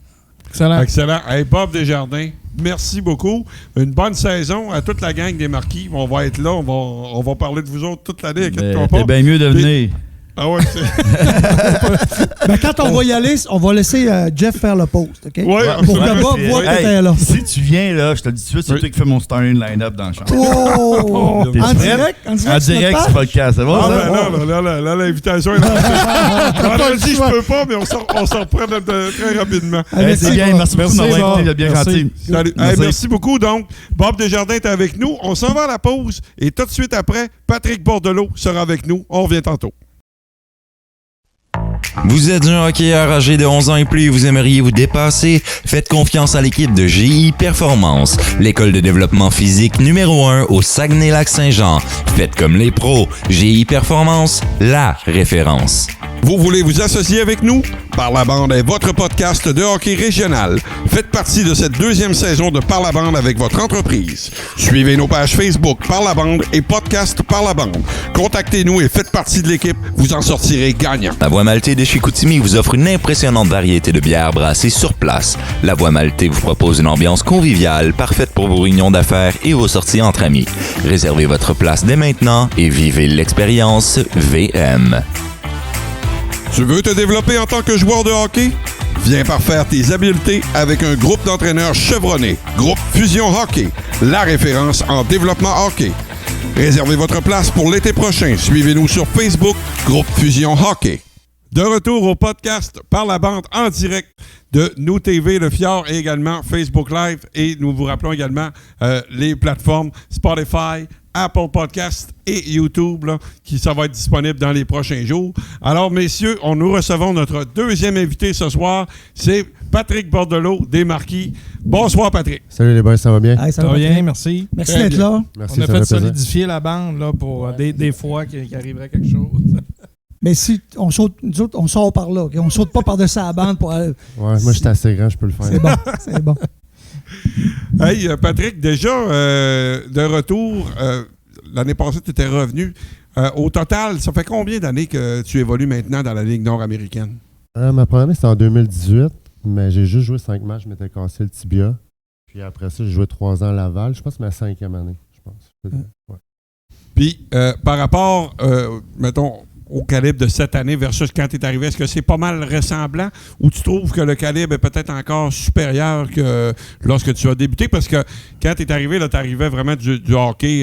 Excellent. Excellent. Hey, Bob Desjardins, merci beaucoup. Une bonne saison à toute la gang des marquis. On va être là. On va parler de vous autres toute l'année. Inquiète-toi pas. C'est bien mieux de venir. Ah ouais, c'est... Ben, quand on va y aller, on va laisser Jeff faire le post. OK? Ouais, Pour que absolument. Bob voit que Hey, t'es là. si tu viens là, je te le dis tout de suite, c'est Oui. toi qui fais mon starting line-up dans le champ. Oh! T'es En prêt? direct? En direct, En sur notre direct, page? ce podcast. C'est bon, Ah, ça? ben là, l'invitation est lancée. Vendredi, je peux pas, mais on s'en reprend très rapidement. Hey, c'est bien, merci beaucoup de Merci, m'avoir Bob. été bien Merci. gentil. Salut. Hey, merci beaucoup. Donc, Bob Desjardins est avec nous. On s'en va à la pause et tout de suite après, Patrick Bordelot sera avec nous. On revient tantôt. Vous êtes un hockeyeur âgé de 11 ans et plus et vous aimeriez vous dépasser? Faites confiance à l'équipe de GI Performance, l'école de développement physique numéro 1 au Saguenay-Lac-Saint-Jean. Faites comme les pros. GI Performance, la référence. Vous voulez vous associer avec nous? Par la bande est votre podcast de hockey régional. Faites partie de cette deuxième saison de Par la bande avec votre entreprise. Suivez nos pages Facebook Par la bande et podcast Par la bande. Contactez-nous et faites partie de l'équipe. Vous en sortirez gagnant. La Voie Maltée de Chicoutimi vous offre une impressionnante variété de bières brassées sur place. La Voie Maltée vous propose une ambiance conviviale, parfaite pour vos réunions d'affaires et vos sorties entre amis. Réservez votre place dès maintenant et vivez l'expérience VM. Tu veux te développer en tant que joueur de hockey? Viens parfaire tes habiletés avec un groupe d'entraîneurs chevronnés. Groupe Fusion Hockey, la référence en développement hockey. Réservez votre place pour l'été prochain. Suivez-nous sur Facebook, Groupe Fusion Hockey. De retour au podcast par la bande en direct de Nous TV, Le Fjord et également Facebook Live. Et nous vous rappelons également les plateformes Spotify, Apple Podcast et YouTube, là, ça va être disponible dans les prochains jours. Alors, messieurs, nous recevons notre deuxième invité ce soir. C'est Patrick Bordelot des Marquis. Bonsoir, Patrick. Salut les boys, ça va bien? Hey, ça va bien, merci. Merci d'être là. Merci, on a fait solidifier la bande là, pour des fois qu'il arriverait quelque chose. Mais si on saute, nous autres, on sort par là. Okay? On saute pas par-dessus la bande pour aller. Ouais, moi, j'étais assez grand, je peux le faire. C'est bon, c'est bon. Hey, Patrick, déjà, de retour, l'année passée, tu étais revenu. Au total, ça fait combien d'années que tu évolues maintenant dans la Ligue nord-américaine? Ma première année, c'était en 2018, mais j'ai juste joué 5 matchs, je m'étais cassé le tibia. Puis après ça, j'ai joué 3 ans à Laval. Je pense que c'est ma 5e année, je pense. Ouais. Puis, par rapport, mettons, au calibre de cette année versus quand tu es arrivé, est-ce que c'est pas mal ressemblant ou tu trouves que le calibre est peut-être encore supérieur que lorsque tu as débuté? Parce que quand tu es arrivé, tu arrivais vraiment du hockey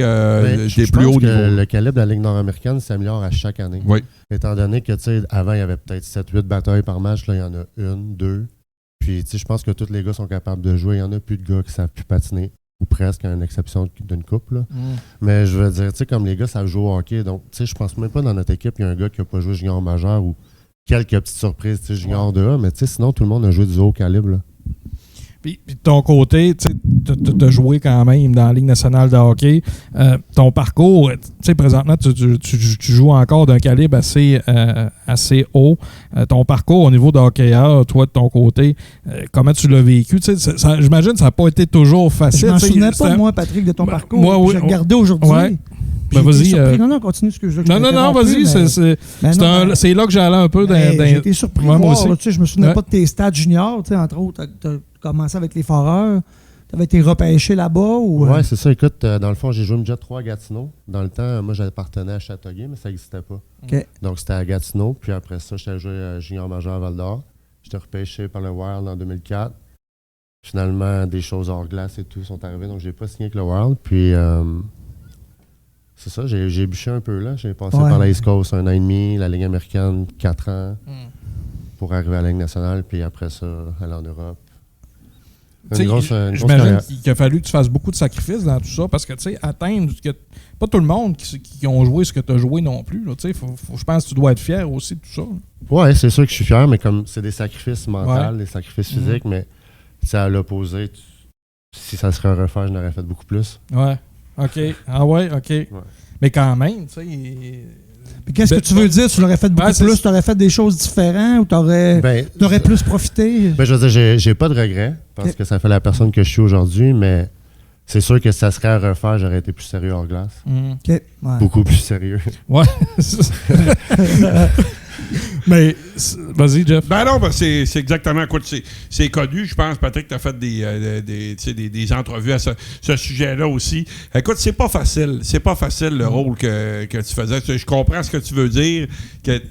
des plus hauts niveaux. Le calibre de la Ligue nord-américaine s'améliore à chaque année. Oui. Étant donné que, tu sais, avant, il y avait peut-être 7-8 batailles par match, là, il y en a 1, 2. Puis, tu sais, je pense que tous les gars sont capables de jouer. Il y en a plus de gars qui savent plus patiner. Ou presque, à une exception d'une coupe. Là. Mais je veux dire, tu sais, comme les gars savent jouer au hockey, donc, tu sais, je pense même pas dans notre équipe, il y a un gars qui n'a pas joué junior majeur ou quelques petites surprises, tu sais, junior de A, mais tu sais, sinon, tout le monde a joué du haut calibre. Là. Puis de ton côté, tu as joué quand même dans la Ligue nationale de hockey. Ton parcours, tu sais, présentement, tu joues encore d'un calibre assez haut. Ton parcours au niveau de hockeyeur, toi, de ton côté, comment tu l'as vécu? J'imagine que ça n'a pas été toujours facile. Je m'en souvenais pas, moi, Patrick, de ton parcours. Moi, oui, je l'ai regardé aujourd'hui. Ouais. Ben vas-y. Non, continue ce que je veux. Non, vas-y. C'est là que j'allais un peu. J'ai été surpris de voir. Aussi. Je me souvenais pas de tes stats juniors. Entre autres, tu as commencé avec les Foreurs. Tu avais été repêché là-bas? Oui, c'est ça. Écoute, dans le fond, j'ai joué Midget 3 à Gatineau. Dans le temps, moi, j'appartenais à Châteauguay, mais ça n'existait pas. Okay. Donc, c'était à Gatineau. Puis après ça, j'étais joué à junior majeur à Val-d'Or. J'étais repêché par le Wild en 2004. Finalement, des choses hors glace et tout sont arrivées. Donc, j'ai pas signé avec le Wild. Puis... c'est ça, j'ai bûché un peu là. J'ai passé par la East Coast 1 an et demi, la Ligue américaine 4 ans pour arriver à la Ligue nationale, puis après ça, aller en Europe. J'imagine qu'il a fallu que tu fasses beaucoup de sacrifices dans tout ça parce que, tu sais, atteindre. Pas tout le monde qui ont joué ce que tu as joué non plus. Je pense que tu dois être fier aussi de tout ça. Oui, c'est sûr que je suis fier, mais comme c'est des sacrifices mentaux, des sacrifices physiques, mais c'est à l'opposé. Si ça serait à refaire, je n'aurais fait beaucoup plus. Ouais. OK. Ah ouais, OK. Ouais. Mais quand même, tu sais... Mais qu'est-ce que tu veux dire? Tu l'aurais fait beaucoup plus? Tu aurais fait des choses différentes ou tu aurais plus profité? Ben, je veux dire, j'ai pas de regrets parce que ça fait la personne que je suis aujourd'hui, mais c'est sûr que si ça serait à refaire, j'aurais été plus sérieux hors glace. Okay. Ouais. Beaucoup plus sérieux. Ouais. Mais, vas-y, Jeff. Ben non, c'est exactement quoi. C'est connu. Je pense, Patrick, tu as fait des entrevues à ce sujet-là aussi. Écoute, c'est pas facile. C'est pas facile le rôle que tu faisais. Je comprends ce que tu veux dire, que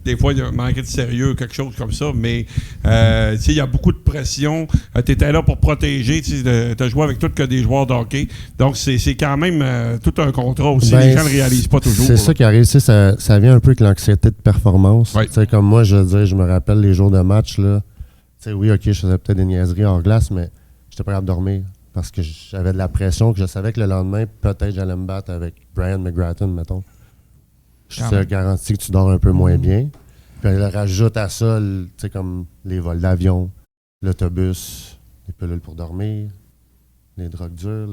des fois, il y a manqué de sérieux, quelque chose comme ça, mais il y a beaucoup de pression. Tu étais là pour protéger. Tu as joué avec tout que des joueurs de hockey. Donc, c'est quand même tout un contrat aussi. Les gens ne le réalisent pas toujours. C'est ça qui arrive. Ça vient un peu avec l'anxiété de performance. Ouais. Comme moi, je me rappelle les jours de match. Là, oui, OK, je faisais peut-être des niaiseries hors glace, mais j'étais pas capable de dormir parce que j'avais de la pression, que je savais que le lendemain, peut-être j'allais me battre avec Brian McGratton, mettons. Je te garantis que tu dors un peu moins bien. Puis elle rajoute à ça, comme les vols d'avion, l'autobus, les pilules pour dormir, les drogues dures,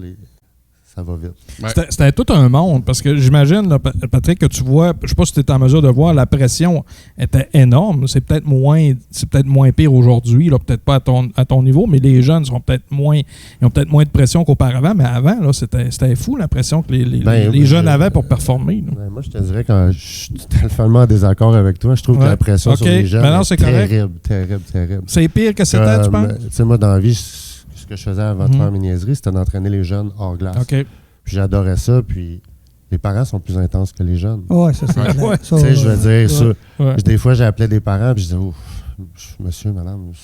ça va vite. Ouais. C'était tout un monde, parce que j'imagine, là, Patrick, que tu vois, je sais pas si tu es en mesure de voir, la pression était énorme. C'est peut-être moins pire aujourd'hui, là, peut-être pas à ton niveau, mais les jeunes ils ont peut-être moins de pression qu'auparavant. Mais avant, là, c'était fou la pression que les jeunes avaient pour performer. Moi, je te dirais que je suis totalement en désaccord avec toi. Je trouve que la pression sur les jeunes est terrible. C'est pire que c'était, tu penses? Tu sais, moi, dans la vie, ce que je faisais avant de faire mes niaiseries, c'était d'entraîner les jeunes hors glace. Okay. Puis j'adorais ça, puis les parents sont plus intenses que les jeunes. Oui, ça, c'est vrai. Tu sais, je veux dire, des fois, j'ai appelé des parents, puis je disais, monsieur, madame, vous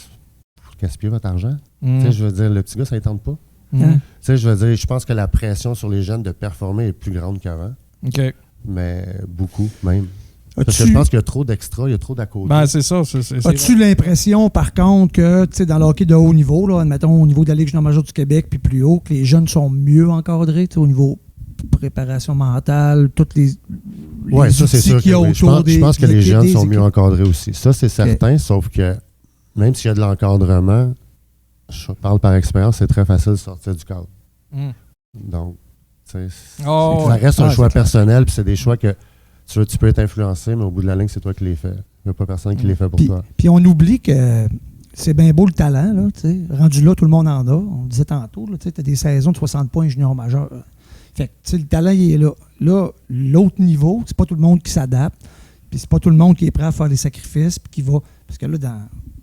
gaspillez votre argent. Tu sais, je veux dire, le petit gars, ça ne tente pas. Tu sais, je veux dire, je pense que la pression sur les jeunes de performer est plus grande qu'avant. OK. Mais beaucoup, même. Parce que je pense qu'il y a trop d'extra, il y a trop d'à côté. Ben, c'est ça. As-tu l'impression, par contre, que dans le hockey de haut niveau, là, admettons au niveau de la Ligue junior majeure du Québec puis plus haut, que les jeunes sont mieux encadrés au niveau préparation mentale, toutes les ça, c'est sûr qu'il y a autour je pense que les jeunes sont mieux encadrés aussi. Ça, c'est certain, sauf que même s'il y a de l'encadrement, je parle par expérience, c'est très facile de sortir du cadre. Donc, ça reste un choix personnel, puis c'est des choix que tu peux être influencé, mais au bout de la ligne, c'est toi qui les fais. Il n'y a pas personne qui les fait pour toi. Puis on oublie que c'est bien beau le talent. Là, rendu là, tout le monde en a. On le disait tantôt, tu as des saisons de 60 points junior majeur. Fait que le talent, il est là. Là, l'autre niveau, c'est pas tout le monde qui s'adapte. Puis c'est pas tout le monde qui est prêt à faire des sacrifices. Puis qui va. Parce que là,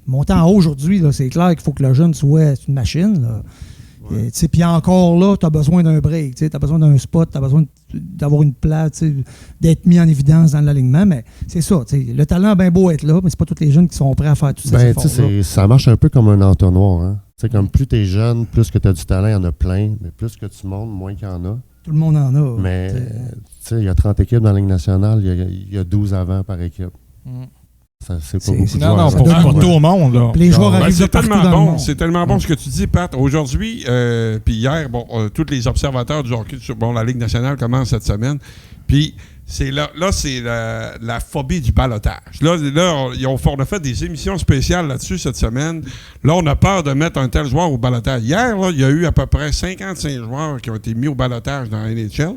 monter en haut aujourd'hui, là, c'est clair qu'il faut que le jeune soit une machine. Là. Ouais. Puis encore là, tu as besoin d'un break, tu as besoin d'un spot, tu as besoin d'avoir une place, d'être mis en évidence dans l'alignement. Mais c'est ça, le talent a bien beau être là, mais c'est pas tous les jeunes qui sont prêts à faire tout ça. Ça marche un peu comme un entonnoir. Hein? Comme plus tu es jeune, plus que tu as du talent, il y en a plein, mais plus que tu montes, moins qu'il y en a. Tout le monde en a. Mais il y a 30 équipes dans la Ligue nationale, il y a 12 avant par équipe. C'est pas beaucoup de joueurs. Non, pour tout au monde. Là. Les joueurs arrivent de partout dans le monde. C'est tellement bon ce que tu dis, Pat. Aujourd'hui, puis hier, tous les observateurs du hockey, la Ligue nationale commence cette semaine. Puis c'est là c'est la phobie du ballottage. Là, on a fait des émissions spéciales là-dessus cette semaine. Là, on a peur de mettre un tel joueur au ballottage. Hier, là, il y a eu à peu près 55 joueurs qui ont été mis au ballottage dans la NHL.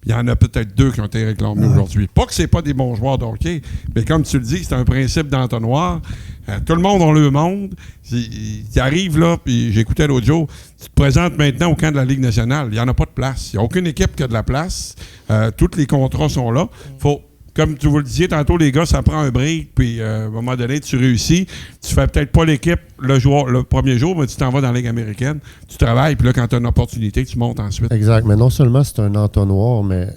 Il y en a peut-être 2 qui ont été réclamés aujourd'hui. Pas que c'est pas des bons joueurs de hockey, mais comme tu le dis, c'est un principe d'entonnoir. Tout le monde a le monde. Il arrive là, puis j'écoutais l'autre jour, tu te présentes maintenant au camp de la Ligue nationale. Il n'y en a pas de place. Il n'y a aucune équipe qui a de la place. Tous les contrats sont là. Comme tu vous le disiez tantôt, les gars, ça prend un break, puis à un moment donné, tu réussis. Tu fais peut-être pas l'équipe le premier jour, mais tu t'en vas dans la Ligue américaine. Tu travailles, puis là, quand tu as une opportunité, tu montes ensuite. Exact. Mais non seulement c'est un entonnoir, mais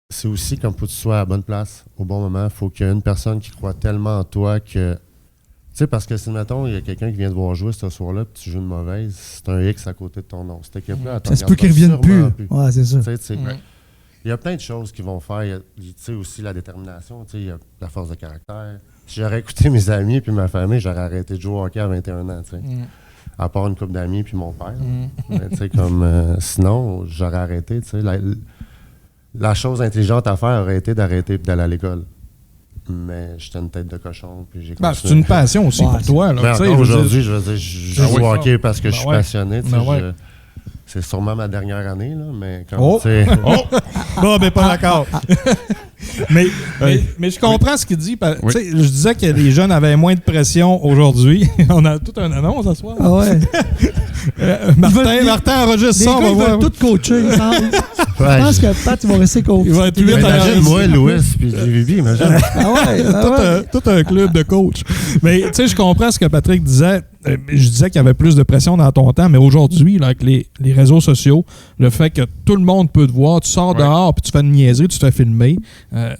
c'est aussi comme faut que tu sois à la bonne place au bon moment. Il faut qu'il y ait une personne qui croit tellement en toi que... Tu sais, parce que si, mettons, il y a quelqu'un qui vient te voir jouer ce soir-là, puis tu joues une mauvaise, c'est un X à côté de ton nom. Cette équipe-là, ça se peut qu'ils ne reviennent plus. Ouais, c'est ça. Il y a plein de choses qui vont faire. Il y a aussi la détermination, il y a la force de caractère. Si j'aurais écouté mes amis puis ma famille, j'aurais arrêté de jouer au hockey à 21 ans. À part une couple d'amis puis mon père. Mais sinon, j'aurais arrêté. La chose intelligente à faire aurait été d'arrêter d'aller à l'école. Mais j'étais une tête de cochon. Puis j'ai c'est une passion aussi pour toi. Aujourd'hui, je joue au hockey parce que je suis passionné. C'est sûrement ma dernière année, là, mais comme Bon, mais pas d'accord. mais je comprends ce qu'il dit. Je disais que les jeunes avaient moins de pression aujourd'hui. On a tout un annonce ce soir. Ah ouais. Martin enregistre ça. Ils veulent tout coacher. Je pense que Pat, il va rester coach. Il va être 8 imagine moi, Louis, puis JVB, imagine. Tout un club de coach. Mais tu sais, je comprends ce que Patrick disait. Je disais qu'il y avait plus de pression dans ton temps, mais aujourd'hui, là, avec les réseaux sociaux, le fait que tout le monde peut te voir, tu sors dehors, puis tu fais une niaiserie, tu te fais filmer.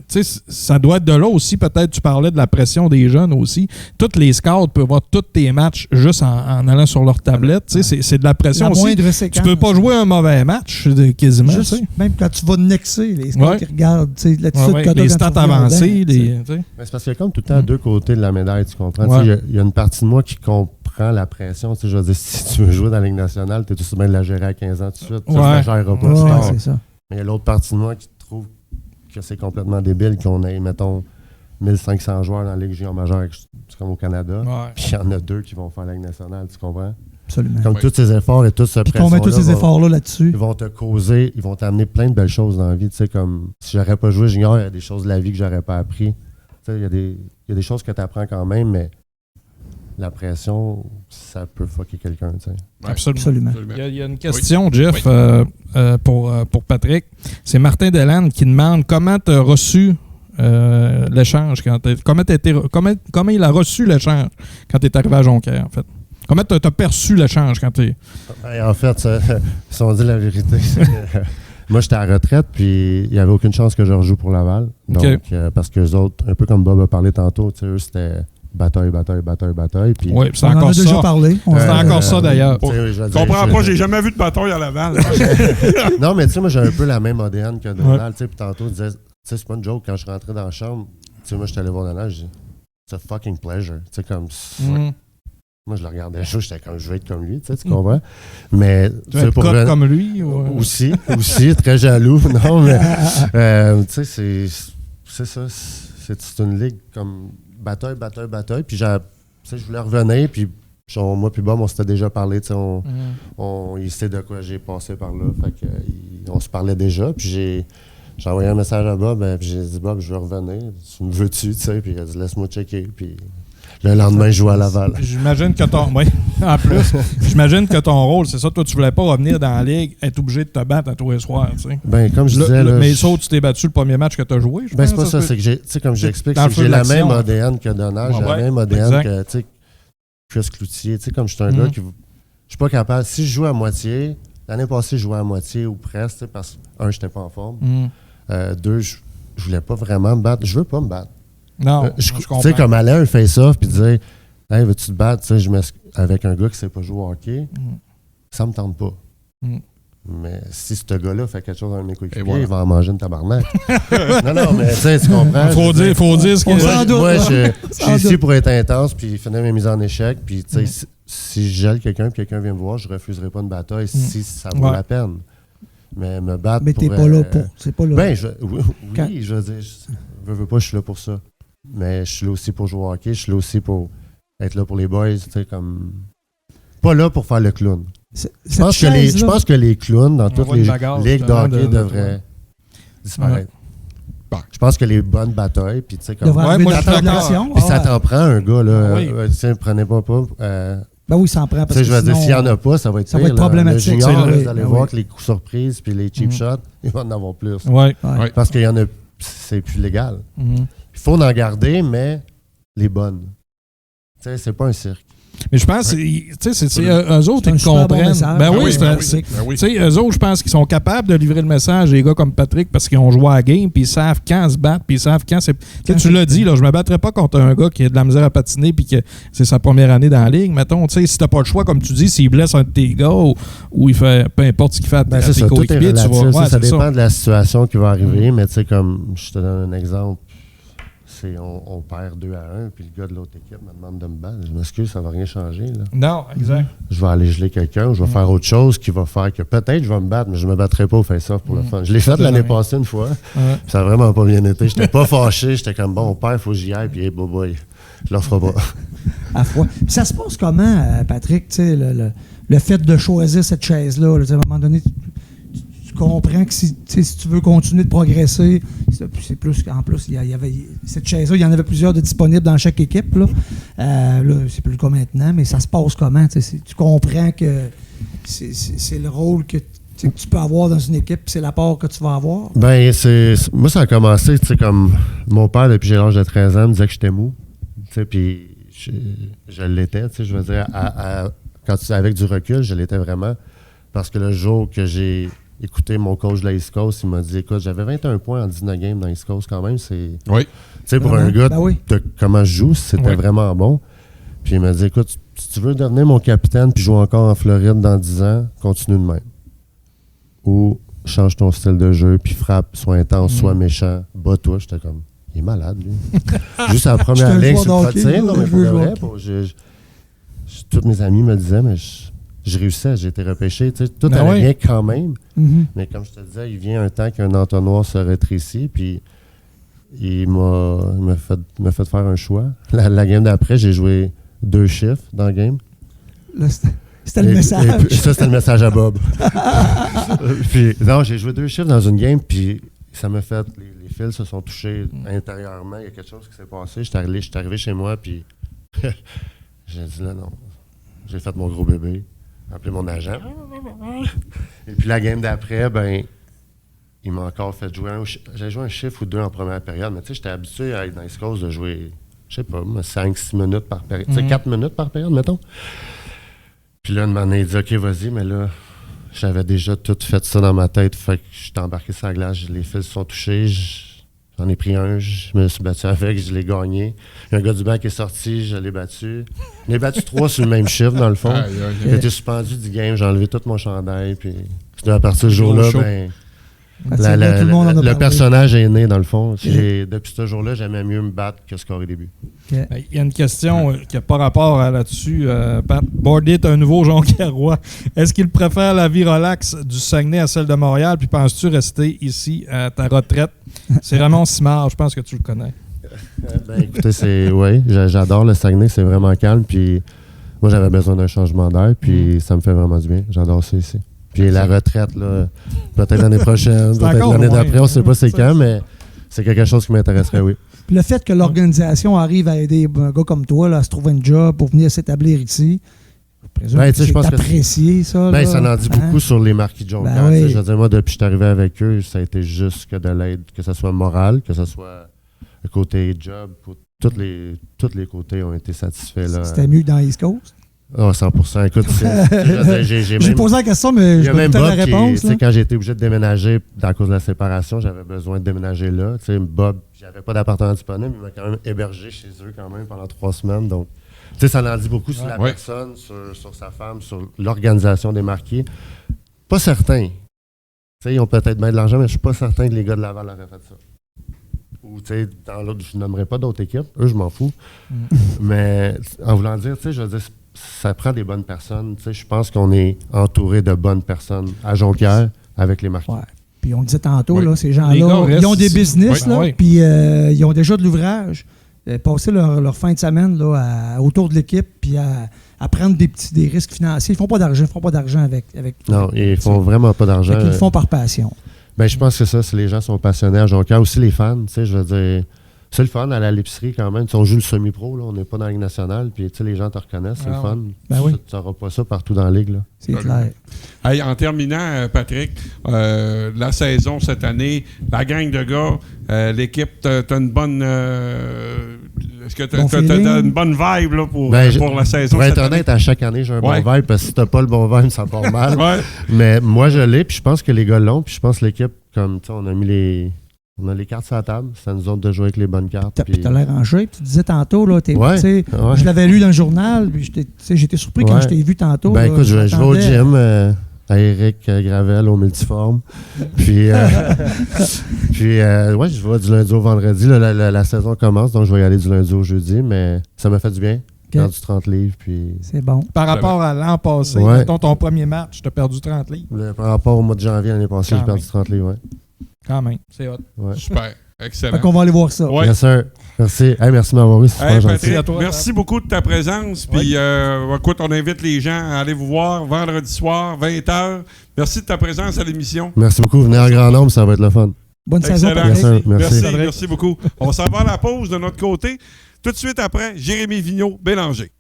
Tu sais, ça doit être de là aussi. Peut-être tu parlais de la pression des jeunes aussi. Tous les scouts peuvent voir tous tes matchs juste en allant sur leur tablette. Tu sais, c'est de la pression aussi. Tu peux pas jouer un mauvais match, quasiment. Juste, même quand tu vas nexer, les scouts qui regardent l'attitude les stats avancées. Mais c'est parce qu'il y a comme tout le temps deux côtés de la médaille, tu comprends? Il y a une partie de moi qui comprend la pression. Je veux dire, si tu veux jouer dans la Ligue nationale, tu es tout de bien de la gérer à 15 ans tout de suite. Ça ne gérera pas. C'est ça. Mais il y a l'autre partie de moi qui trouve que c'est complètement débile qu'on ait, mettons, 1500 joueurs dans la Ligue junior majeure, comme au Canada. Puis il y en a 2 qui vont faire la Ligue nationale, tu comprends? Absolument. Comme tous ces efforts et toute cette pression. Puis qu'on met tous ces efforts-là là-dessus. Ils vont te causer, ils vont t'amener plein de belles choses dans la vie. Tu sais, comme si j'aurais pas joué junior, il y a des choses de la vie que j'aurais pas appris. Tu sais, il y a des choses que tu apprends quand même, mais la pression, ça peut fucker quelqu'un. Tu sais. Absolument. Il y a une question, Jeff, pour Patrick. C'est Martin Delanne qui demande comment tu as reçu l'échange. Comment il a reçu l'échange quand tu es arrivé à Jonquière, en fait? Comment tu as perçu l'échange quand tu es... En fait, si on dit la vérité, c'est que moi, j'étais à la retraite, puis il n'y avait aucune chance que je rejoue pour Laval. Donc, parce qu'eux autres, un peu comme Bob a parlé tantôt, eux, c'était bataille. Puis oui, c'est on encore en a ça. déjà parlé. C'est encore ça, d'ailleurs. Je comprends pas, j'ai jamais vu de bataille à Laval. Non, mais tu sais, moi, j'ai un peu la même ADN que Donald. Puis tantôt, il disait, c'est pas une joke, quand je suis rentré dans la chambre, sais, moi, j'étais allé voir Donald, j'ai dit, it's a fucking pleasure. Tu sais, comme. Moi, je le regardais jouer, j'étais comme, je veux être comme lui, tu comprends? Mais. Tu veux être comme lui? Ou... Aussi, très jaloux. Non, mais. Tu sais, c'est ça. C'est une ligue comme bataille. Puis, je voulais revenir, puis. Moi puis Bob, on s'était déjà parlé, il sait de quoi j'ai passé par là, fait que on se parlait déjà, puis j'ai envoyé un message à Bob, puis j'ai dit Bob, je veux revenir, tu me veux-tu, puis il a dit laisse-moi checker, puis le lendemain je jouais à Laval. J'imagine que j'imagine que ton rôle, c'est ça, toi tu voulais pas revenir dans la ligue, être obligé de te battre à tous les soirs, tu sais. Ben comme je disais mais sauf tu t'es battu le premier match que tu as joué, je pense. C'est pas ça, c'est que j'ai, tu sais comme j'explique, c'est que j'ai la même ADN que Donald, j'ai la même ADN que, tu sais, Chris Cloutier, tu sais, comme je suis un gars qui. Je suis pas capable. Si je joue à moitié, l'année passée, je jouais à moitié ou presque, parce que, j'étais pas en forme. Deux, je voulais pas vraiment me battre. Je veux pas me battre. Non, je comprends. Tu sais, comme aller à un face-off puis dire, hey, veux-tu te battre, tu sais, avec un gars qui sait pas jouer au hockey, ça me tente pas. Mais si ce gars-là fait quelque chose dans mes coéquipiers, il va en manger une tabarnak. non, mais tu comprends. Faut dire ce qu'il y a. Moi, je suis ici pour être intense, puis finir mes mises en échec. Puis, tu sais, si je gèle quelqu'un, puis quelqu'un vient me voir, je refuserai pas une bataille si ça vaut la peine. Mais me battre. Mais t'es pas là pour. C'est pas là. Ben, oui, je veux dire, je veux pas, je suis là pour ça. Mais je suis là aussi pour jouer au hockey, je suis là aussi pour être là pour les boys, tu sais, comme. Pas là pour faire le clown. Je pense que les clowns dans toutes les ligues de hockey devraient disparaître. Bon. Je pense que les bonnes batailles, puis tu sais, comme. Moi, je suis d'accord. Puis ça t'en prend un gars, là. Prenez pas. Ben oui, ça en prend. Je veux dire, s'il n'y en a pas, ça va être pire. Ça va être problématique. Le junior, vous allez voir que les coups surprises puis les cheap shots, il va en avoir plus. Parce qu'il y en a. C'est plus légal. Il faut en garder, mais les bonnes. Tu sais, c'est pas un cirque. Mais je pense que c'est eux autres qui comprennent. Eux autres, je pense qu'ils sont capables de livrer le message, les gars comme Patrick, parce qu'ils ont joué à la game, puis ils savent quand se battre, puis ils savent quand c'est. Tu l'as dit, là, je me battrais pas contre un gars qui a de la misère à patiner, puis que c'est sa première année dans la ligue. Mettons, si t'as pas le choix, comme tu dis, s'il blesse un de tes gars ou il fait peu importe ce qu'il fait à tes coéquipiers, tu vas. Ça dépend de la situation qui va arriver, mais tu sais, comme je te donne un exemple. On perd 2-1, puis le gars de l'autre équipe me demande de me battre. Je m'excuse, ça ne va rien changer. Là. Non, exact. Je vais aller geler quelqu'un, je vais faire autre chose qui va faire que peut-être je vais me battre, mais je ne me battrai pas au face-off pour le fun. Je l'ai fait l'année passée une fois, ça n'a vraiment pas bien été. Je n'étais pas fâché, j'étais comme bon, on perd, il faut que j'y aille, puis hey, boy, je le ferai pas. À foi. Puis ça se passe comment, Patrick, le fait de choisir cette chaise-là, à un moment donné, tu comprends que si tu veux continuer de progresser, c'est plus qu'en plus, il y avait cette chaise-là, il y en avait plusieurs de disponibles dans chaque équipe. Là, c'est plus le cas maintenant, mais ça se passe comment? Tu comprends que c'est le rôle que tu peux avoir dans une équipe, c'est l'apport que tu vas avoir? Ben, moi, ça a commencé, comme mon père, depuis j'ai l'âge de 13 ans, me disait que j'étais mou. Puis je l'étais, je veux dire, avec du recul, je l'étais vraiment. Parce que le jour que j'ai écouté mon coach de la East Coast, il m'a dit, écoute, j'avais 21 points en 19 games dans East Coast quand même. Oui. Tu sais, pour un gars de comment je joue, c'était vraiment bon. Puis il m'a dit, écoute, si tu veux devenir mon capitaine puis jouer encore en Floride dans 10 ans, continue de même. Ou change ton style de jeu, puis frappe, sois intense, sois méchant, bats-toi. J'étais comme, il est malade, lui. Juste à la première ligne sur le trottin, non, mais pour le vrai, tous mes amis me disaient, mais je réussissais, j'ai été repêché. Tout allait bien quand même. Mais comme je te disais, il vient un temps qu'un entonnoir se rétrécit, puis il m'a fait faire un choix. La game d'après, j'ai joué 2 chiffres dans la game. Là, c'était le message. Et puis, ça, c'était le message à Bob. Puis, non, j'ai joué 2 chiffres dans une game, puis ça m'a fait... Les fils se sont touchés intérieurement. Il y a quelque chose qui s'est passé. Je suis arrivé chez moi, puis j'ai dit là, non. J'ai fait mon gros bébé. J'ai appelé mon agent. Et puis la game d'après, ben, il m'a encore fait jouer j'ai joué un chiffre ou 2 en première période, mais tu sais, j'étais habitué à être dans East Coast de jouer, je sais pas, 5-6 minutes par période. Tu sais, 4 minutes par période, mettons. Puis là, il dit, OK, vas-y, mais là, j'avais déjà tout fait ça dans ma tête. Fait que j'étais embarqué sur la glace, les fils se sont touchés. J'en ai pris un, je me suis battu avec, je l'ai gagné. Il y a un gars du banc qui est sorti, je l'ai battu. Je l'ai battu 3 sur le même chiffre, dans le fond. J'ai été suspendu du game, j'ai enlevé tout mon chandail. Puis à partir de ce jour-là, ben, Le personnage est né, dans le fond. Depuis ce jour-là, j'aimais mieux me battre que scorer des buts. Il y a une question qui n'a pas rapport là-dessus. Pat, Bordy est un nouveau Jonquièrois. Est-ce qu'il préfère la vie relax du Saguenay à celle de Montréal? Puis penses-tu rester ici à ta retraite? C'est Raymond Simard, je pense que tu le connais. Écoutez, oui, j'adore le Saguenay, c'est vraiment calme. Puis moi, j'avais besoin d'un changement d'air, puis ça me fait vraiment du bien. J'adore ça ici. Puis la retraite, là, peut-être l'année prochaine, peut-être l'année d'après, on ne sait pas c'est quand, mais c'est quelque chose qui m'intéresserait, oui. Puis le fait que l'organisation arrive à aider un gars comme toi là, à se trouver un job pour venir s'établir ici, je présume que c'est apprécié, ça. Ça en dit beaucoup sur les Marquis de Jonquière. Je veux dire, moi, depuis que je suis arrivé avec eux, ça a été juste que de l'aide, que ce soit moral, que ce soit le côté job, tous les côtés ont été satisfaits. C'était mieux que dans East Coast? Oh, 100%. Écoute, j'ai posé la question, mais je me la réponse. Quand j'ai été obligé de déménager à cause de la séparation, j'avais besoin de déménager là. Bob, j'avais pas d'appartement disponible, il m'a quand même hébergé chez eux quand même pendant 3 semaines. Donc, ça en dit beaucoup sur la personne, sur sa femme, sur l'organisation des Marquis. Pas certain. Ils ont peut-être bien de l'argent, mais je suis pas certain que les gars de Laval auraient fait ça. Ou, dans l'autre, je nommerai pas d'autres équipes. Eux, je m'en fous. Mais en voulant dire, je veux dire, ça prend des bonnes personnes. Je pense qu'on est entouré de bonnes personnes à Jonquière avec les Marquis. Ouais. Puis on disait tantôt, là, ces gens-là, ils ont des business, puis ils ont déjà de l'ouvrage. Passer leur fin de semaine là, autour de l'équipe, puis à prendre des risques financiers. Ils font pas d'argent avec non, ils font vraiment pas d'argent. Ils le font par passion. Je pense que ça, si les gens sont passionnés à Jonquière, aussi les fans, je veux dire... C'est le fun, aller à l'épicerie quand même. On joue le semi-pro, là, on n'est pas dans la Ligue nationale, puis les gens te reconnaissent, c'est le fun. Tu n'auras pas ça partout dans la Ligue. Là. C'est clair. Hey, en terminant, Patrick, la saison cette année, la gang de gars, l'équipe, t'as une bonne... est-ce que t'as une bonne vibe là, pour la saison? Pour être honnête, à chaque année, j'ai un bon vibe, parce que si t'as pas le bon vibe, ça part mal. Mais moi, je l'ai, puis je pense que les gars l'ont, puis je pense que l'équipe, comme on a mis on a les cartes sur la table, ça nous autres de jouer avec les bonnes cartes. Puis t'as l'air en shape, tu disais tantôt, là, je l'avais lu dans le journal, puis j'étais surpris quand je t'ai vu tantôt. Écoute, je vais au gym à Eric Gravel au multiforme. Puis, je vais du lundi au vendredi. La saison commence, donc je vais y aller du lundi au jeudi, mais ça m'a fait du bien. J'ai perdu 30 livres. Puis... C'est bon. Par rapport à l'an passé, mettons ton premier match, tu as perdu 30 livres. Par rapport au mois de janvier l'année passée, j'ai perdu 30 livres, Quand même, c'est hot. Super, excellent. Fait qu'on va aller voir ça. Bien sûr. Merci. Merci de m'avoir eu. C'est Patrick, à toi, merci beaucoup de ta présence. Puis, écoute, on invite les gens à aller vous voir vendredi soir, 20h. Merci de ta présence à l'émission. Merci beaucoup. Venez en grand nombre, ça va être le fun. Bonne saison, Patrick. Merci beaucoup. On s'en va à la pause de notre côté. Tout de suite après, Jérémy Vigneault-Bélanger.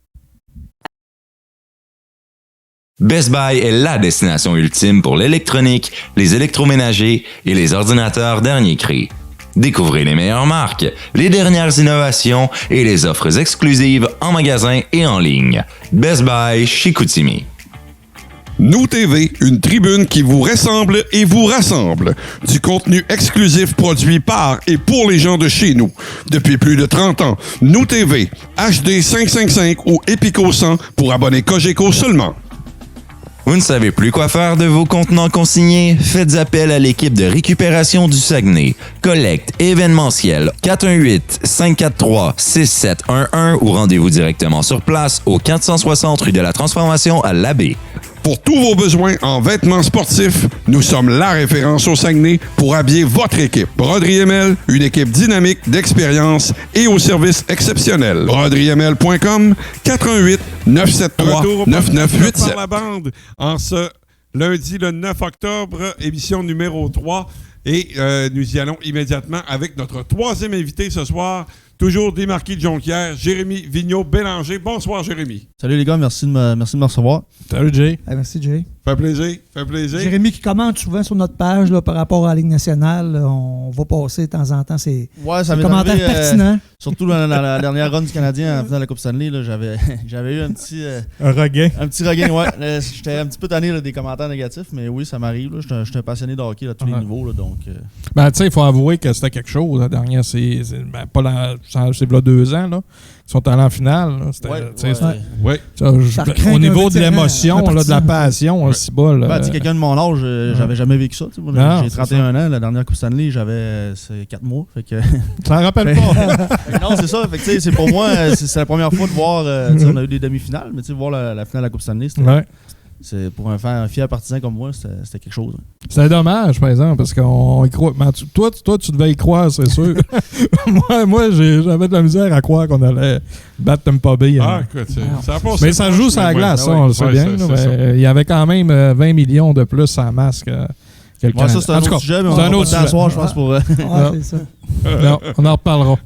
Best Buy est la destination ultime pour l'électronique, les électroménagers et les ordinateurs dernier cri. Découvrez les meilleures marques, les dernières innovations et les offres exclusives en magasin et en ligne. Best Buy Chicoutimi. Nous TV, une tribune qui vous ressemble et vous rassemble. Du contenu exclusif produit par et pour les gens de chez nous. Depuis plus de 30 ans, Nous TV, HD 555 ou Epico 100 pour abonnés Cogeco seulement. Vous ne savez plus quoi faire de vos contenants consignés? Faites appel à l'équipe de récupération du Saguenay. Collecte événementielle 418-543-6711 ou rendez-vous directement sur place au 460 rue de la Transformation à Labbé. Pour tous vos besoins en vêtements sportifs, nous sommes la référence au Saguenay pour habiller votre équipe. Broderie ML, une équipe dynamique, d'expérience et au service exceptionnel. BroderieML.com, 418-973-9987. Par la bande en ce lundi le 9 octobre, émission numéro 3. Et nous y allons immédiatement avec notre troisième invité ce soir. Toujours des Marquis de Jonquière, Jérémy Vigneault-Bélanger. Bonsoir, Jérémy. Salut les gars, merci de me recevoir. Salut, Jay. Merci, Jay. Fait plaisir. Jérémy qui commente souvent sur notre page là, par rapport à la Ligue nationale. Là, on va passer de temps en temps ces commentaires pertinents. Surtout dans la dernière run du Canadien en faisant la Coupe Stanley, là, j'avais eu un petit... un regain. Un petit regain, ouais. J'étais un petit peu tanné là, des commentaires négatifs, mais oui, ça m'arrive. Je suis un passionné de hockey à tous les niveaux. Là, donc, tu sais, il faut avouer que c'était quelque chose la dernière. c'est là 2 ans, là, qui sont allés en finale. Là. Au niveau de l'émotion, de la passion, c'est bol. Quelqu'un de mon âge, j'avais jamais vécu ça. J'ai 31 ans, la dernière Coupe Stanley, j'avais 4 mois. Fait que... Tu t'en rappelles pas? Non, c'est ça. Fait que, c'est pour moi, c'est la première fois de voir. On a eu des demi-finales, mais voir la finale de la Coupe Stanley, c'est pour un fier partisan comme moi, c'était quelque chose. C'est dommage, par exemple, parce qu'on y croit. Toi, tu devais y croire, c'est sûr. moi, j'avais de la misère à croire qu'on allait battre Tampa Bay. Écoute, ça passe. Mais ça joue sur la glace, on le sait bien. Il y avait quand même 20 millions de plus en masque. Ça, c'est un autre sujet, mais on va pas t'asseoir, je pense, pour... c'est ça. Non, on en reparlera.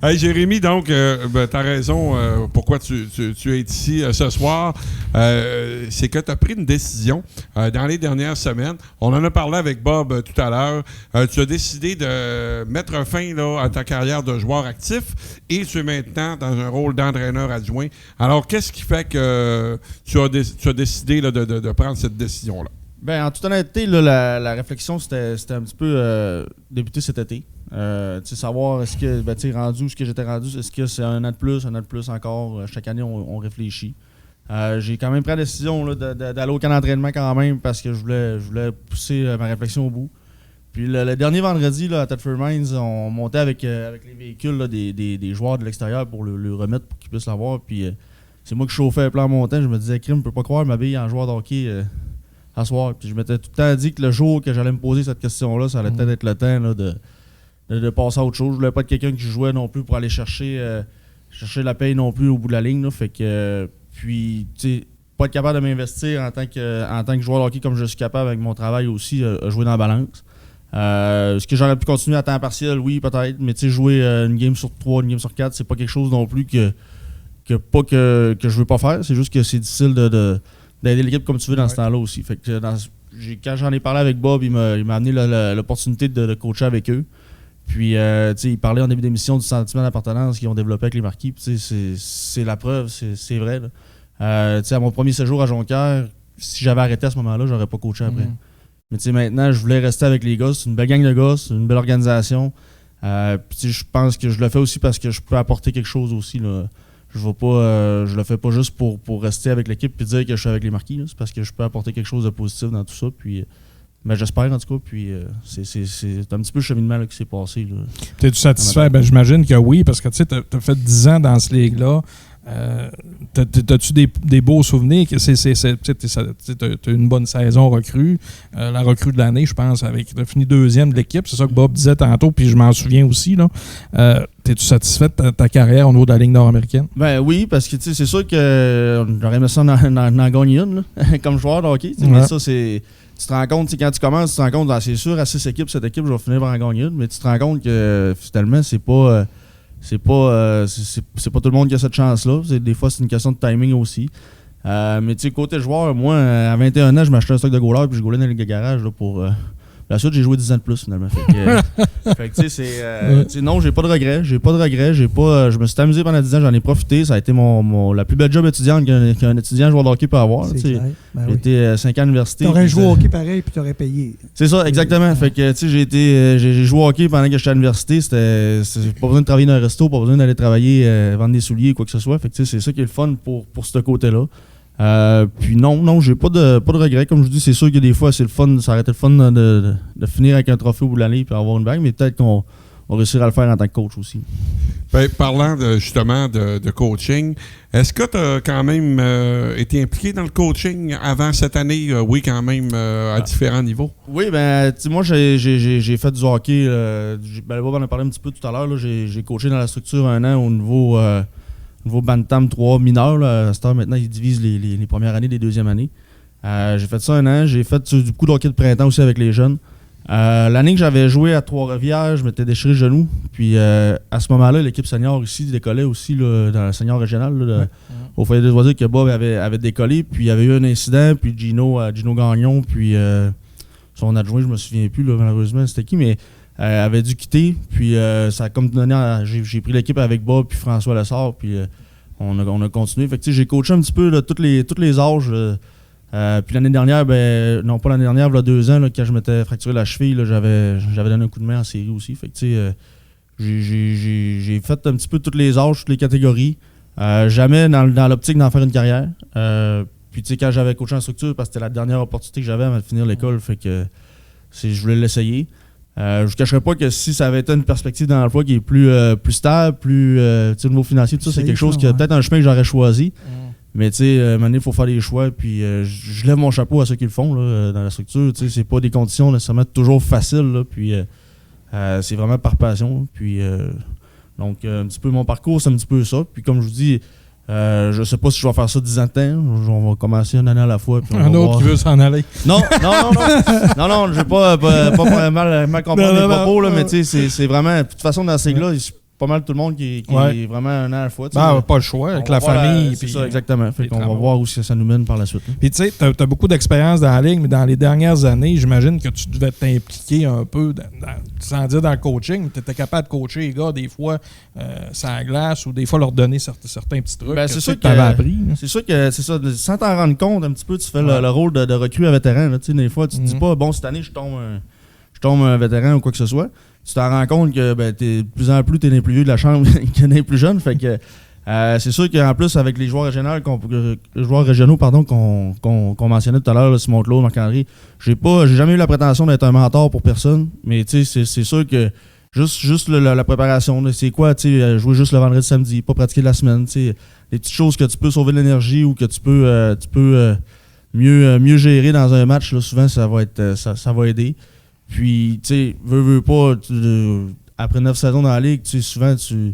Hey Jérémy, donc, tu as raison, pourquoi tu es ici ce soir. C'est que tu as pris une décision dans les dernières semaines. On en a parlé avec Bob tout à l'heure. Tu as décidé de mettre fin à ta carrière de joueur actif et tu es maintenant dans un rôle d'entraîneur adjoint. Alors, qu'est-ce qui fait que tu as décidé de prendre cette décision-là? En toute honnêteté, la réflexion, c'était un petit peu débuté cet été. Savoir est-ce que, rendu où j'étais rendu, est-ce que c'est un an de plus encore. Chaque année, on réfléchit. J'ai quand même pris la décision d'aller au camp d'entraînement quand même parce que je voulais pousser ma réflexion au bout. Puis le dernier vendredi à Thetford Mines, on montait avec les véhicules des joueurs de l'extérieur pour le remettre pour qu'ils puissent l'avoir. Puis c'est moi qui chauffais le plan montant. Je me disais, crime, je peux pas croire m'habiller en joueur de hockey à soir. Puis je m'étais tout le temps dit que le jour que j'allais me poser cette question-là, ça allait peut-être être le temps de passer à autre chose. Je voulais pas être quelqu'un qui jouait non plus pour aller chercher la paye non plus au bout de la ligne. Là. Fait que puis pas être capable de m'investir en tant que joueur de hockey comme je suis capable avec mon travail aussi, jouer dans la balance. Est-ce que j'aurais pu continuer à temps partiel? Oui, peut-être, mais jouer une game sur 3, une game sur 4, c'est pas quelque chose non plus que je veux pas faire. C'est juste que c'est difficile d'aider l'équipe comme tu veux dans ce temps-là aussi. Fait que quand j'en ai parlé avec Bob, il m'a amené l'opportunité de coacher avec eux. Puis, il parlait en début d'émission du sentiment d'appartenance qu'ils ont développé avec les Marquis. C'est la preuve, c'est vrai. À mon premier séjour à Jonquière, si j'avais arrêté à ce moment-là, j'aurais pas coaché après. Mais maintenant, je voulais rester avec les gars. C'est une belle gang de gars, c'est une belle organisation. Je pense que je le fais aussi parce que je peux apporter quelque chose aussi. Là. Je le fais pas juste pour rester avec l'équipe et dire que je suis avec les Marquis. Là. C'est parce que je peux apporter quelque chose de positif dans tout ça. Puis, j'espère en tout cas. Puis c'est un petit peu le cheminement qui s'est passé. T'es-tu satisfait? J'imagine que oui, parce que tu as fait 10 ans dans ce ligue-là. T'as-tu des beaux souvenirs? T'as une bonne saison recrue. La recrue de l'année, je pense, t'as fini 2e de l'équipe. C'est ça que Bob disait tantôt, puis je m'en souviens aussi. T'es-tu satisfait de ta carrière au niveau de la Ligue nord-américaine? Oui, parce que c'est sûr que j'aurais aimé ça en gagner une, comme joueur de hockey. Mais ça, c'est... Tu te rends compte, quand tu commences, tu te rends compte, c'est sûr, à 6 équipes, cette équipe, je vais finir par en gagner une, mais tu te rends compte que finalement, c'est pas tout le monde qui a cette chance-là. Des fois, c'est une question de timing aussi. Mais côté joueur, moi, à 21 ans, je m'achetais un stock de goalers puis je goalais dans les garages pour... La suite, j'ai joué 10 ans de plus, finalement. Non, j'ai pas de regrets. Je me suis amusé pendant 10 ans, j'en ai profité. Ça a été la plus belle job étudiante qu'un étudiant joueur de hockey peut avoir. J'ai été 5 ans à l'université. T'aurais joué au hockey pareil puis t'aurais payé. C'est ça, exactement. Fait que, j'ai joué au hockey pendant que j'étais à l'université. C'est pas besoin de travailler dans un resto, pas besoin d'aller travailler, vendre des souliers, quoi que ce soit. Fait que, c'est ça qui est le fun pour ce côté-là. Puis non, j'ai pas de regrets. Comme je vous dis, c'est sûr que des fois, c'est le fun, ça aurait été le fun de finir avec un trophée au bout de l'année et avoir une bague, mais peut-être qu'on va réussir à le faire en tant que coach aussi. Parlant justement de coaching, est-ce que tu as quand même été impliqué dans le coaching avant cette année? Oui, quand même, à différents niveaux. Oui, moi, j'ai fait du hockey. Bob en a parlé un petit peu tout à l'heure. J'ai coaché dans la structure un an au niveau Bantam 3 mineur. Là. À cette heure, maintenant, ils divisent les premières années des deuxièmes années. J'ai fait ça un an. J'ai fait du coup de hockey de printemps aussi avec les jeunes. L'année que j'avais joué à Trois-Rivières, je m'étais déchiré le genou. Puis à ce moment-là, l'équipe senior ici décollait aussi là, dans le senior régional. Au foyer des oisirs que Bob avait décollé. Puis il y avait eu un incident. Puis Gino Gagnon, puis son adjoint, je me souviens plus là, malheureusement c'était qui, mais avait dû quitter. Puis ça a comme donné j'ai pris l'équipe avec Bob puis François Lessard. Puis on a continué. Fait que j'ai coaché un petit peu là, tous les âges. Puis l'année dernière, non pas l'année dernière, il y a 2 ans, là, quand je m'étais fracturé la cheville, là, j'avais donné un coup de main en série aussi. Fait que J'ai fait un petit peu toutes les âges, toutes les catégories. Jamais dans l'optique d'en faire une carrière. Puis tu sais, quand j'avais coaché en structure, parce que c'était la dernière opportunité que j'avais avant de finir l'école, fait que je voulais l'essayer. Je ne cacherais pas que si ça avait été une perspective d'emploi qui est plus stable, plus au niveau financier, tout ça, c'est quelque chose qui peut-être un chemin que j'aurais choisi. Mais tu sais, à un moment donné, il faut faire des choix. Puis je lève mon chapeau à ceux qui le font là, dans la structure. Tu sais, c'est pas des conditions nécessairement toujours faciles. Là, puis c'est vraiment par passion. Puis donc, un petit peu mon parcours, c'est un petit peu ça. Puis comme je vous dis, je sais pas si je vais faire ça 10 ans de temps. On va commencer une année à la fois. Puis un autre qui veut s'en aller. Non, je vais pas mal comprendre les propos, là, mais tu sais, c'est vraiment. De toute façon, dans ces gars-là, pas mal tout le monde qui est vraiment un an à la fois. Pas le choix, avec la famille. C'est ça, exactement. Fait qu'on va voir où ça nous mène par la suite. Puis tu sais, tu as beaucoup d'expérience dans la ligue, mais dans les dernières années, j'imagine que tu devais t'impliquer un peu, sans dire dans le coaching, mais tu étais capable de coacher les gars des fois sur la glace ou des fois leur donner certains petits trucs c'est sûr que tu avais appris. C'est sûr que c'est ça. Sans t'en rendre compte un petit peu, tu fais le rôle de recrue à vétéran. Là, des fois, tu te dis pas, bon, cette année, je tombe un vétéran ou quoi que ce soit. Tu t'en rends compte que de plus en plus, t'es les plus vieux de la chambre que les plus jeunes. Fait que c'est sûr qu'en plus, avec les joueurs régionaux qu'on mentionnait tout à l'heure, Simon Claude, Marc-André, j'ai jamais eu la prétention d'être un mentor pour personne. Mais c'est sûr que juste la préparation, c'est quoi, jouer juste le vendredi, samedi, pas pratiquer la semaine, les petites choses que tu peux sauver de l'énergie ou que tu peux mieux gérer dans un match, là, souvent ça va aider. Puis, tu sais, veux pas, après 9 saisons dans la ligue, souvent, tu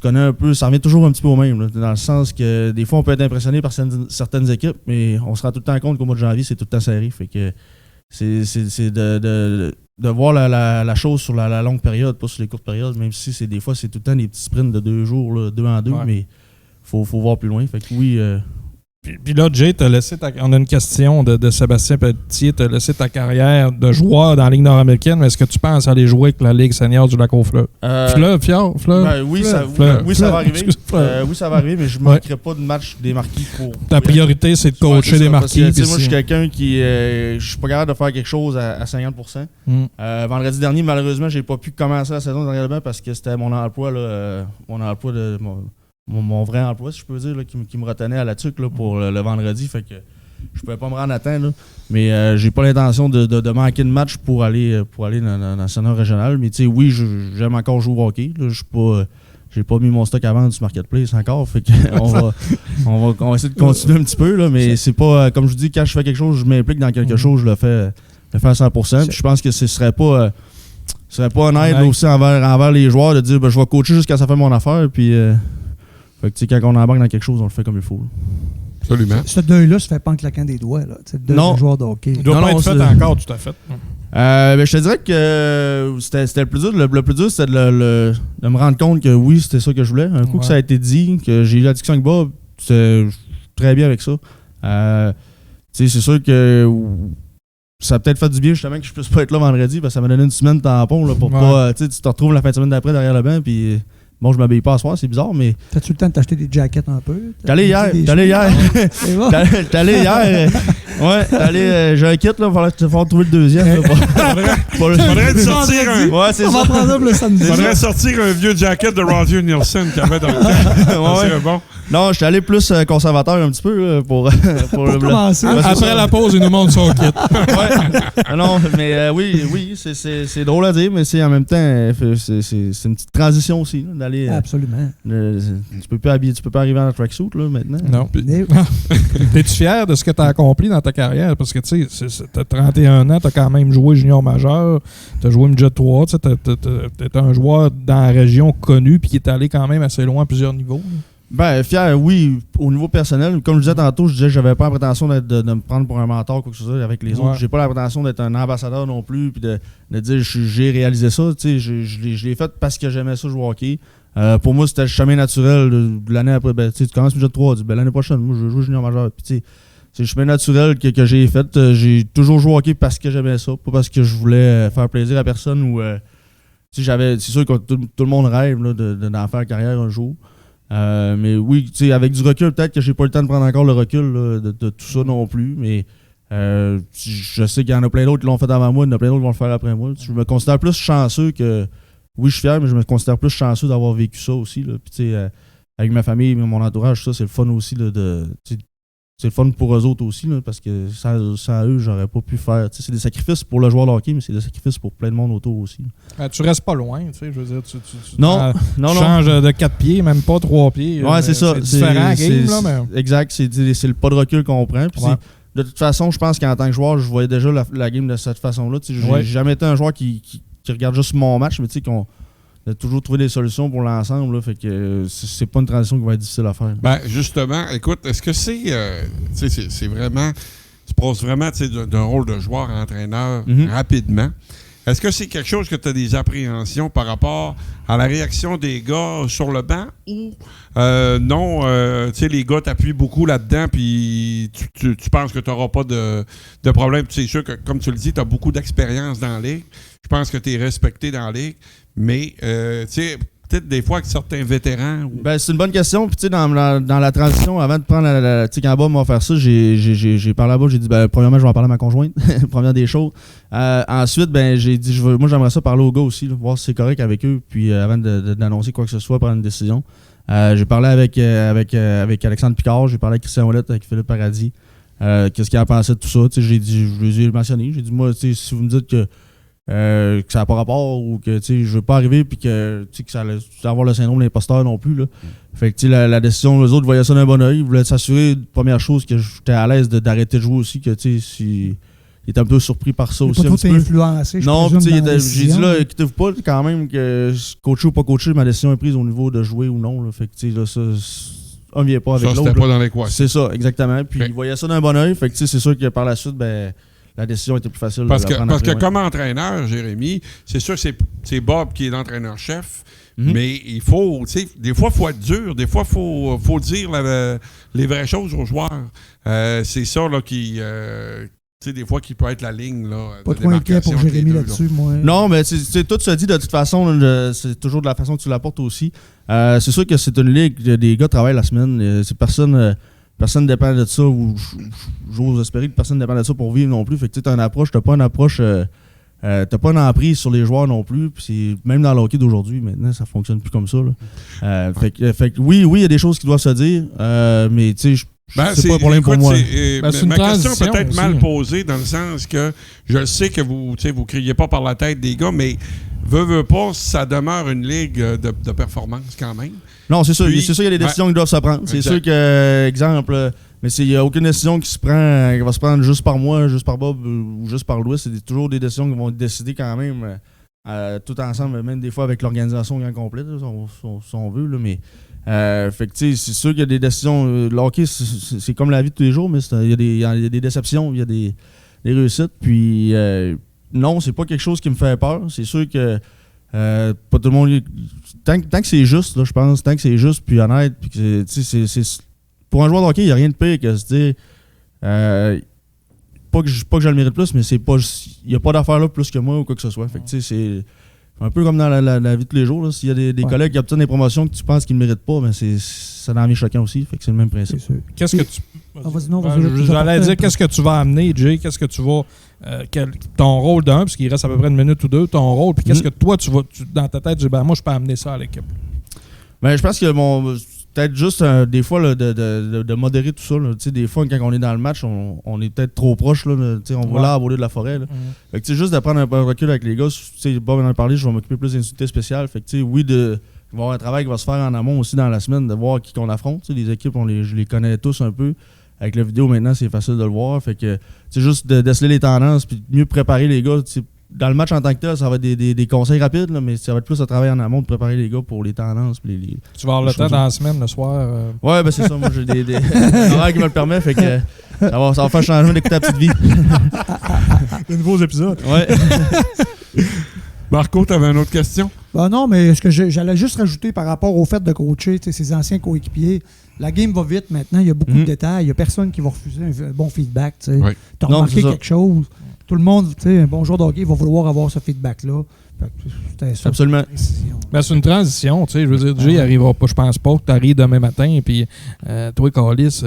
connais un peu, ça revient toujours un petit peu au même, là, dans le sens que des fois, on peut être impressionné par certaines équipes, mais on se rend tout le temps compte qu'au mois de janvier, c'est tout le temps serré. Fait que c'est de voir la chose sur la longue période, pas sur les courtes périodes, même si des fois, c'est tout le temps des petits sprints de 2 jours, là, 2 en 2, mais faut voir plus loin. Fait que oui... Puis là, Jay, on a une question de Sébastien Pelletier. Tu as laissé ta carrière de joueur dans la Ligue nord-américaine, mais est-ce que tu penses aller jouer avec la Ligue senior du Lac-aux-Fleuves? Fleuve? Oui, ça va arriver. Oui, ça va arriver, mais je ne manquerai pas de match des marquis pour... Ta priorité, c'est de coacher des marquis. Moi, je suis quelqu'un qui... je suis pas capable de faire quelque chose à 50%. Vendredi dernier, malheureusement, j'ai pas pu commencer la saison dernièrement parce que c'était mon emploi de... Mon vrai emploi, si je peux dire, là, qui me retenait à la tuque là, pour le vendredi. Fait que je pouvais pas me rendre à temps. Là. Mais j'ai pas l'intention de manquer de match pour aller dans le senior régional. Mais tu sais, oui, j'aime encore jouer au hockey. J'ai pas mis mon stock à vendre sur Marketplace encore. Fait que on va essayer de continuer un petit peu. Là, mais c'est pas, comme je vous dis, quand je fais quelque chose, je m'implique dans quelque chose, je le fais à 100%. Puis je pense que ce serait pas honnête aussi envers les joueurs de dire je vais coacher jusqu'à ça fait mon affaire. Puis fait que, quand on embarque dans quelque chose, on le fait comme il faut. Là. Absolument. Ce deuil-là se fait pas en claquant des doigts. Là. Le deuil d'un joueur de hockey. Il doit pas être fait encore, tout à fait. Je te dirais que c'était le plus dur. Le plus dur, c'était de me rendre compte que oui, c'était ça que je voulais. Un coup que ça a été dit, que j'ai eu la discussion avec Bob, c'était très bien avec ça. C'est sûr que ça a peut-être fait du bien justement que je puisse pas être là vendredi parce que ça m'a donné une semaine de tampon là, pour pas. Tu te retrouves la fin de semaine d'après derrière le banc puis. Bon, je m'habille pas à soir, c'est bizarre, mais... T'as-tu le temps de t'acheter des jackets un peu? T'es allé hier. Ouais, j'ai un kit, là, il va falloir trouver le deuxième. Faudrait sortir un... Ouais, c'est ça. On va prendre le samedi. Faudrait sortir un vieux jacket de Roger Nielsen qu'il y avait dans le temps. Ouais. Bon. Non, je suis allé plus conservateur un petit peu là, pour commencer. Après la pause, il nous montre son kit. Ouais. Non, mais oui, c'est drôle à dire, mais c'est en même temps, c'est une petite transition aussi là, d'aller. Absolument. Tu peux pas arriver en tracksuit là maintenant. Non. T'es-tu fier de ce que tu as accompli dans ta carrière? Parce que tu sais, t'as 31 ans, t'as quand même joué junior majeur, t'as joué midget 3, t'es un joueur dans la région connu puis qui est allé quand même assez loin à plusieurs niveaux. Ben, fier, oui, au niveau personnel. Comme je disais tantôt, je disais que j'avais pas la prétention de me prendre pour un mentor ou quoi que ce soit avec les autres. J'ai pas la prétention d'être un ambassadeur non plus puis de dire j'ai réalisé ça. Je l'ai fait parce que j'aimais ça jouer au hockey. Pour moi, c'était le chemin naturel de l'année après. Ben, tu commences midget 3, l'année prochaine, moi, je joue junior majeur. Puis, c'est le chemin naturel que j'ai fait. J'ai toujours joué au hockey parce que j'aimais ça, pas parce que je voulais faire plaisir à personne ou. C'est sûr que tout le monde rêve là, d'en faire carrière un jour. Mais oui, avec du recul, peut-être que j'ai pas le temps de prendre encore le recul là, de tout ça non plus, mais je sais qu'il y en a plein d'autres qui l'ont fait avant moi, il y en a plein d'autres qui vont le faire après moi. Je me considère plus chanceux que oui, je suis fier, mais je me considère plus chanceux d'avoir vécu ça aussi. Là. Puis, tu sais, avec ma famille, mon entourage, ça, c'est le fun aussi. Là, c'est le fun pour eux autres aussi, là, parce que sans eux, j'aurais pas pu faire. C'est des sacrifices pour le joueur de hockey, mais c'est des sacrifices pour plein de monde autour aussi. Tu restes pas loin, tu sais, je veux dire, tu changes de 4 pieds, même pas 3 pieds. Ouais, c'est ça. C'est différent, game, là, mais... Exact, c'est le pas de recul qu'on prend. Puis de toute façon, je pense qu'en tant que joueur, je voyais déjà la game de cette façon-là. J'ai jamais été un joueur qui regarde juste mon match, mais tu sais qu'on a toujours trouvé des solutions pour l'ensemble. Là, fait que c'est pas une transition qui va être difficile à faire. Ben, justement, écoute, est-ce que c'est vraiment... Tu passes vraiment d'un rôle de joueur à entraîneur rapidement. Est-ce que c'est quelque chose que tu as des appréhensions par rapport à la réaction des gars sur le banc ou non, les gars t'appuient beaucoup là-dedans puis tu penses que tu n'auras pas de problème. C'est sûr que, comme tu le dis, tu as beaucoup d'expérience dans la ligue. Je pense que tu es respecté dans la ligue. Mais, peut-être des fois avec certains vétérans. Ben, c'est une bonne question. Puis, tu sais, dans la transition, avant de prendre tu sais, quand Bob m'a offert ça, j'ai parlé à Bob, j'ai dit, ben, premièrement, je vais en parler à ma conjointe. Première des choses. Ensuite, ben, j'ai dit, moi, j'aimerais ça parler aux gars aussi, là, voir si c'est correct avec eux. Puis, avant d'annoncer quoi que ce soit, prendre une décision. J'ai parlé avec Alexandre Picard, j'ai parlé avec Christian Ouellette, avec Philippe Paradis. Qu'est-ce qu'il a pensé de tout ça? Tu sais, je les ai mentionnés. J'ai dit, moi, tu sais, si vous me dites que ça n'a pas rapport ou que je veux pas arriver puis que ça allait avoir le syndrome de l'imposteur non plus. Là. Fait que la décision, les autres voyaient ça d'un bon oeil. Ils voulaient s'assurer, première chose, que j'étais à l'aise d'arrêter de jouer aussi, que si il était un peu surpris par ça aussi. Pas trop influencé, non, j'ai dit là, écoutez-vous pas quand même que coacher ou pas coacher, ma décision est prise au niveau de jouer ou non. Là. Fait que là, ça on vient pas avec l'autre. Ça, c'était pas dans l'équation. C'est ça, exactement. Puis ils voyaient ça d'un bon oeil. Fait que c'est sûr que par la suite, ben la décision était plus facile. Parce que comme entraîneur, Jérémy, c'est sûr que c'est Bob qui est l'entraîneur-chef, mais il faut, des fois, il faut être dur, des fois, il faut dire les vraies choses aux joueurs. C'est ça là, qui, des fois, qui peut être la ligne. Là, pas trop inquiet pour Jérémy là-dessus, moi. Non, mais tout se dit de toute façon, c'est toujours de la façon que tu l'apportes aussi. C'est sûr que c'est une ligue, des gars travaillent la semaine, c'est personne ne dépend de ça, ou j'ose espérer que personne ne dépend de ça pour vivre non plus. Fait que tu as une approche, t'as pas une emprise sur les joueurs non plus. Puis même dans le hockey d'aujourd'hui, maintenant, ça fonctionne plus comme ça. Là. Fait que oui, il y a des choses qui doivent se dire, mais tu sais, c'est pas un problème pour moi. Ma question peut être mal posée dans le sens que je sais que vous criez pas par la tête des gars, mais veut pas, ça demeure une ligue de performance quand même. Non, c'est sûr. Il y a des décisions qui doivent se prendre. C'est sûr que, exemple, mais il n'y a aucune décision qui va se prendre juste par moi, juste par Bob ou juste par Louis. C'est toujours des décisions qui vont être décidées quand même tout ensemble, même des fois avec l'organisation en complète, si on veut. Là, mais fait que c'est sûr qu'il y a des décisions. Le hockey, c'est comme la vie de tous les jours, mais il y a des déceptions, il y a des réussites. Puis non, c'est pas quelque chose qui me fait peur. C'est sûr que pas tout le monde. Tant que c'est juste, là, je pense, tant que c'est juste puis honnête, puis que pour un joueur de hockey, il n'y a rien de pire que se dire pas que je le mérite plus, mais c'est pas il n'y a pas d'affaire là plus que moi ou quoi que ce soit. Fait que c'est un peu comme dans la vie de tous les jours. S'il y a des collègues qui obtiennent des promotions que tu penses qu'ils ne méritent pas, ben ça en vient chacun aussi. Fait que c'est le même principe. Qu'est-ce que tu. J'allais dire, qu'est-ce que tu vas amener, Jay? Qu'est-ce que tu vas. Ton rôle d'un, puisqu'il reste à peu près une minute ou deux, ton rôle, puis qu'est-ce que toi, tu vas. Dans ta tête, tu dis, ben, moi, je peux amener ça à l'équipe. Ben, je pense que peut-être juste des fois là, de modérer tout ça. Là. Des fois, quand on est dans le match, on est peut-être trop proche. Là, on va là à voler de la forêt. Là. Fait que, juste de prendre un peu de recul avec les gars. Bob en a parlé, je vais m'occuper plus d'une unité spéciale. Fait que, oui, il va y avoir un travail qui va se faire en amont aussi dans la semaine, de voir qui qu'on affronte. Les équipes, je les connais tous un peu. Avec la vidéo maintenant, c'est facile de le voir. Fait que juste de déceler les tendances puis mieux préparer les gars. Dans le match en tant que tel, ça va être des conseils rapides, là, mais ça va être plus à travailler en amont de préparer les gars pour les tendances. Tu vas avoir le temps dans la semaine, le soir? Ouais, ben c'est ça. Moi, j'ai des horaires qui me le permettent. Fait que ça va faire changement d'écouter la petite vie. De nouveaux épisodes. Ouais. Marco, tu avais une autre question? Ben non, mais ce que j'allais juste rajouter par rapport au fait de coacher ses anciens coéquipiers, la game va vite maintenant, il y a beaucoup de détails, il n'y a personne qui va refuser un bon feedback. Tu as remarqué quelque chose, tout le monde, un bon joueur de hockey va vouloir avoir ce feedback-là. Absolument. Ben, c'est une transition, tu sais, je veux dire, Jay arrivera pas, je pense pas que tu arrives demain matin et puis toi, Carlis,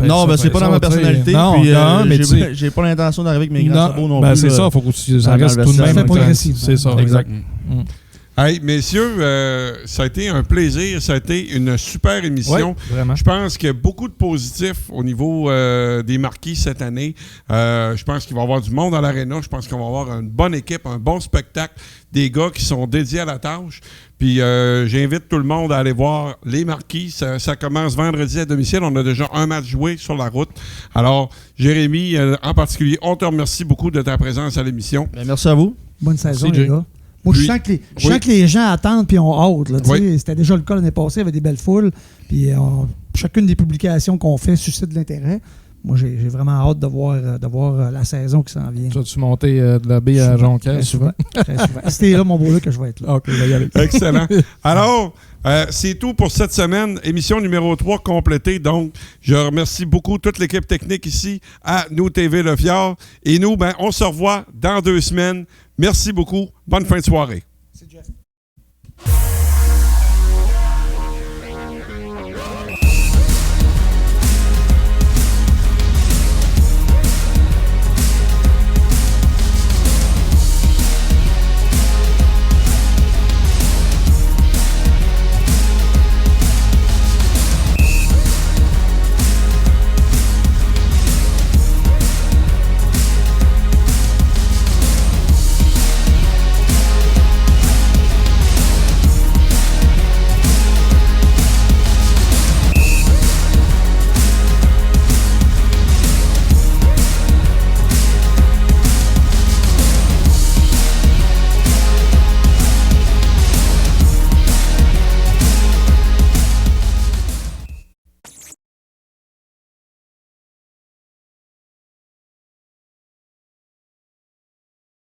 non, ben c'est pas dans ma personnalité. Non, puis, mais j'ai pas l'intention d'arriver avec mes grands sabots non ben plus. C'est ça, il faut que ça reste tout de même. progressif. C'est ça, exact. Hey, messieurs, ça a été un plaisir. Ça a été une super émission. Oui, vraiment. Je pense qu'il y a beaucoup de positifs au niveau des marquis cette année. Je pense qu'il va y avoir du monde à l'aréna. Je pense qu'on va avoir une bonne équipe, un bon spectacle, des gars qui sont dédiés à la tâche. Puis j'invite tout le monde à aller voir les marquis. Ça commence vendredi à domicile. On a déjà un match joué sur la route. Alors, Jérémy, en particulier, on te remercie beaucoup de ta présence à l'émission. Ben, merci à vous. Bonne saison, Merci, les gars. Moi, je sens que les gens attendent puis ont hâte. Là, C'était déjà le cas l'année passée avec des belles foules. Puis chacune des publications qu'on fait suscite de l'intérêt. Moi, j'ai vraiment hâte de voir la saison qui s'en vient. Tu vas-tu monter de la baie à Jonquière Très souvent. Si t'es là, mon beau, là, que je vais être là. OK, va y aller. Excellent. Alors, c'est tout pour cette semaine. Émission numéro 3 complétée. Donc, je remercie beaucoup toute l'équipe technique ici à Nous TV Le Fjord. Et nous, on se revoit dans 2 semaines. Merci beaucoup. Bonne fin de soirée. C'est Jeff.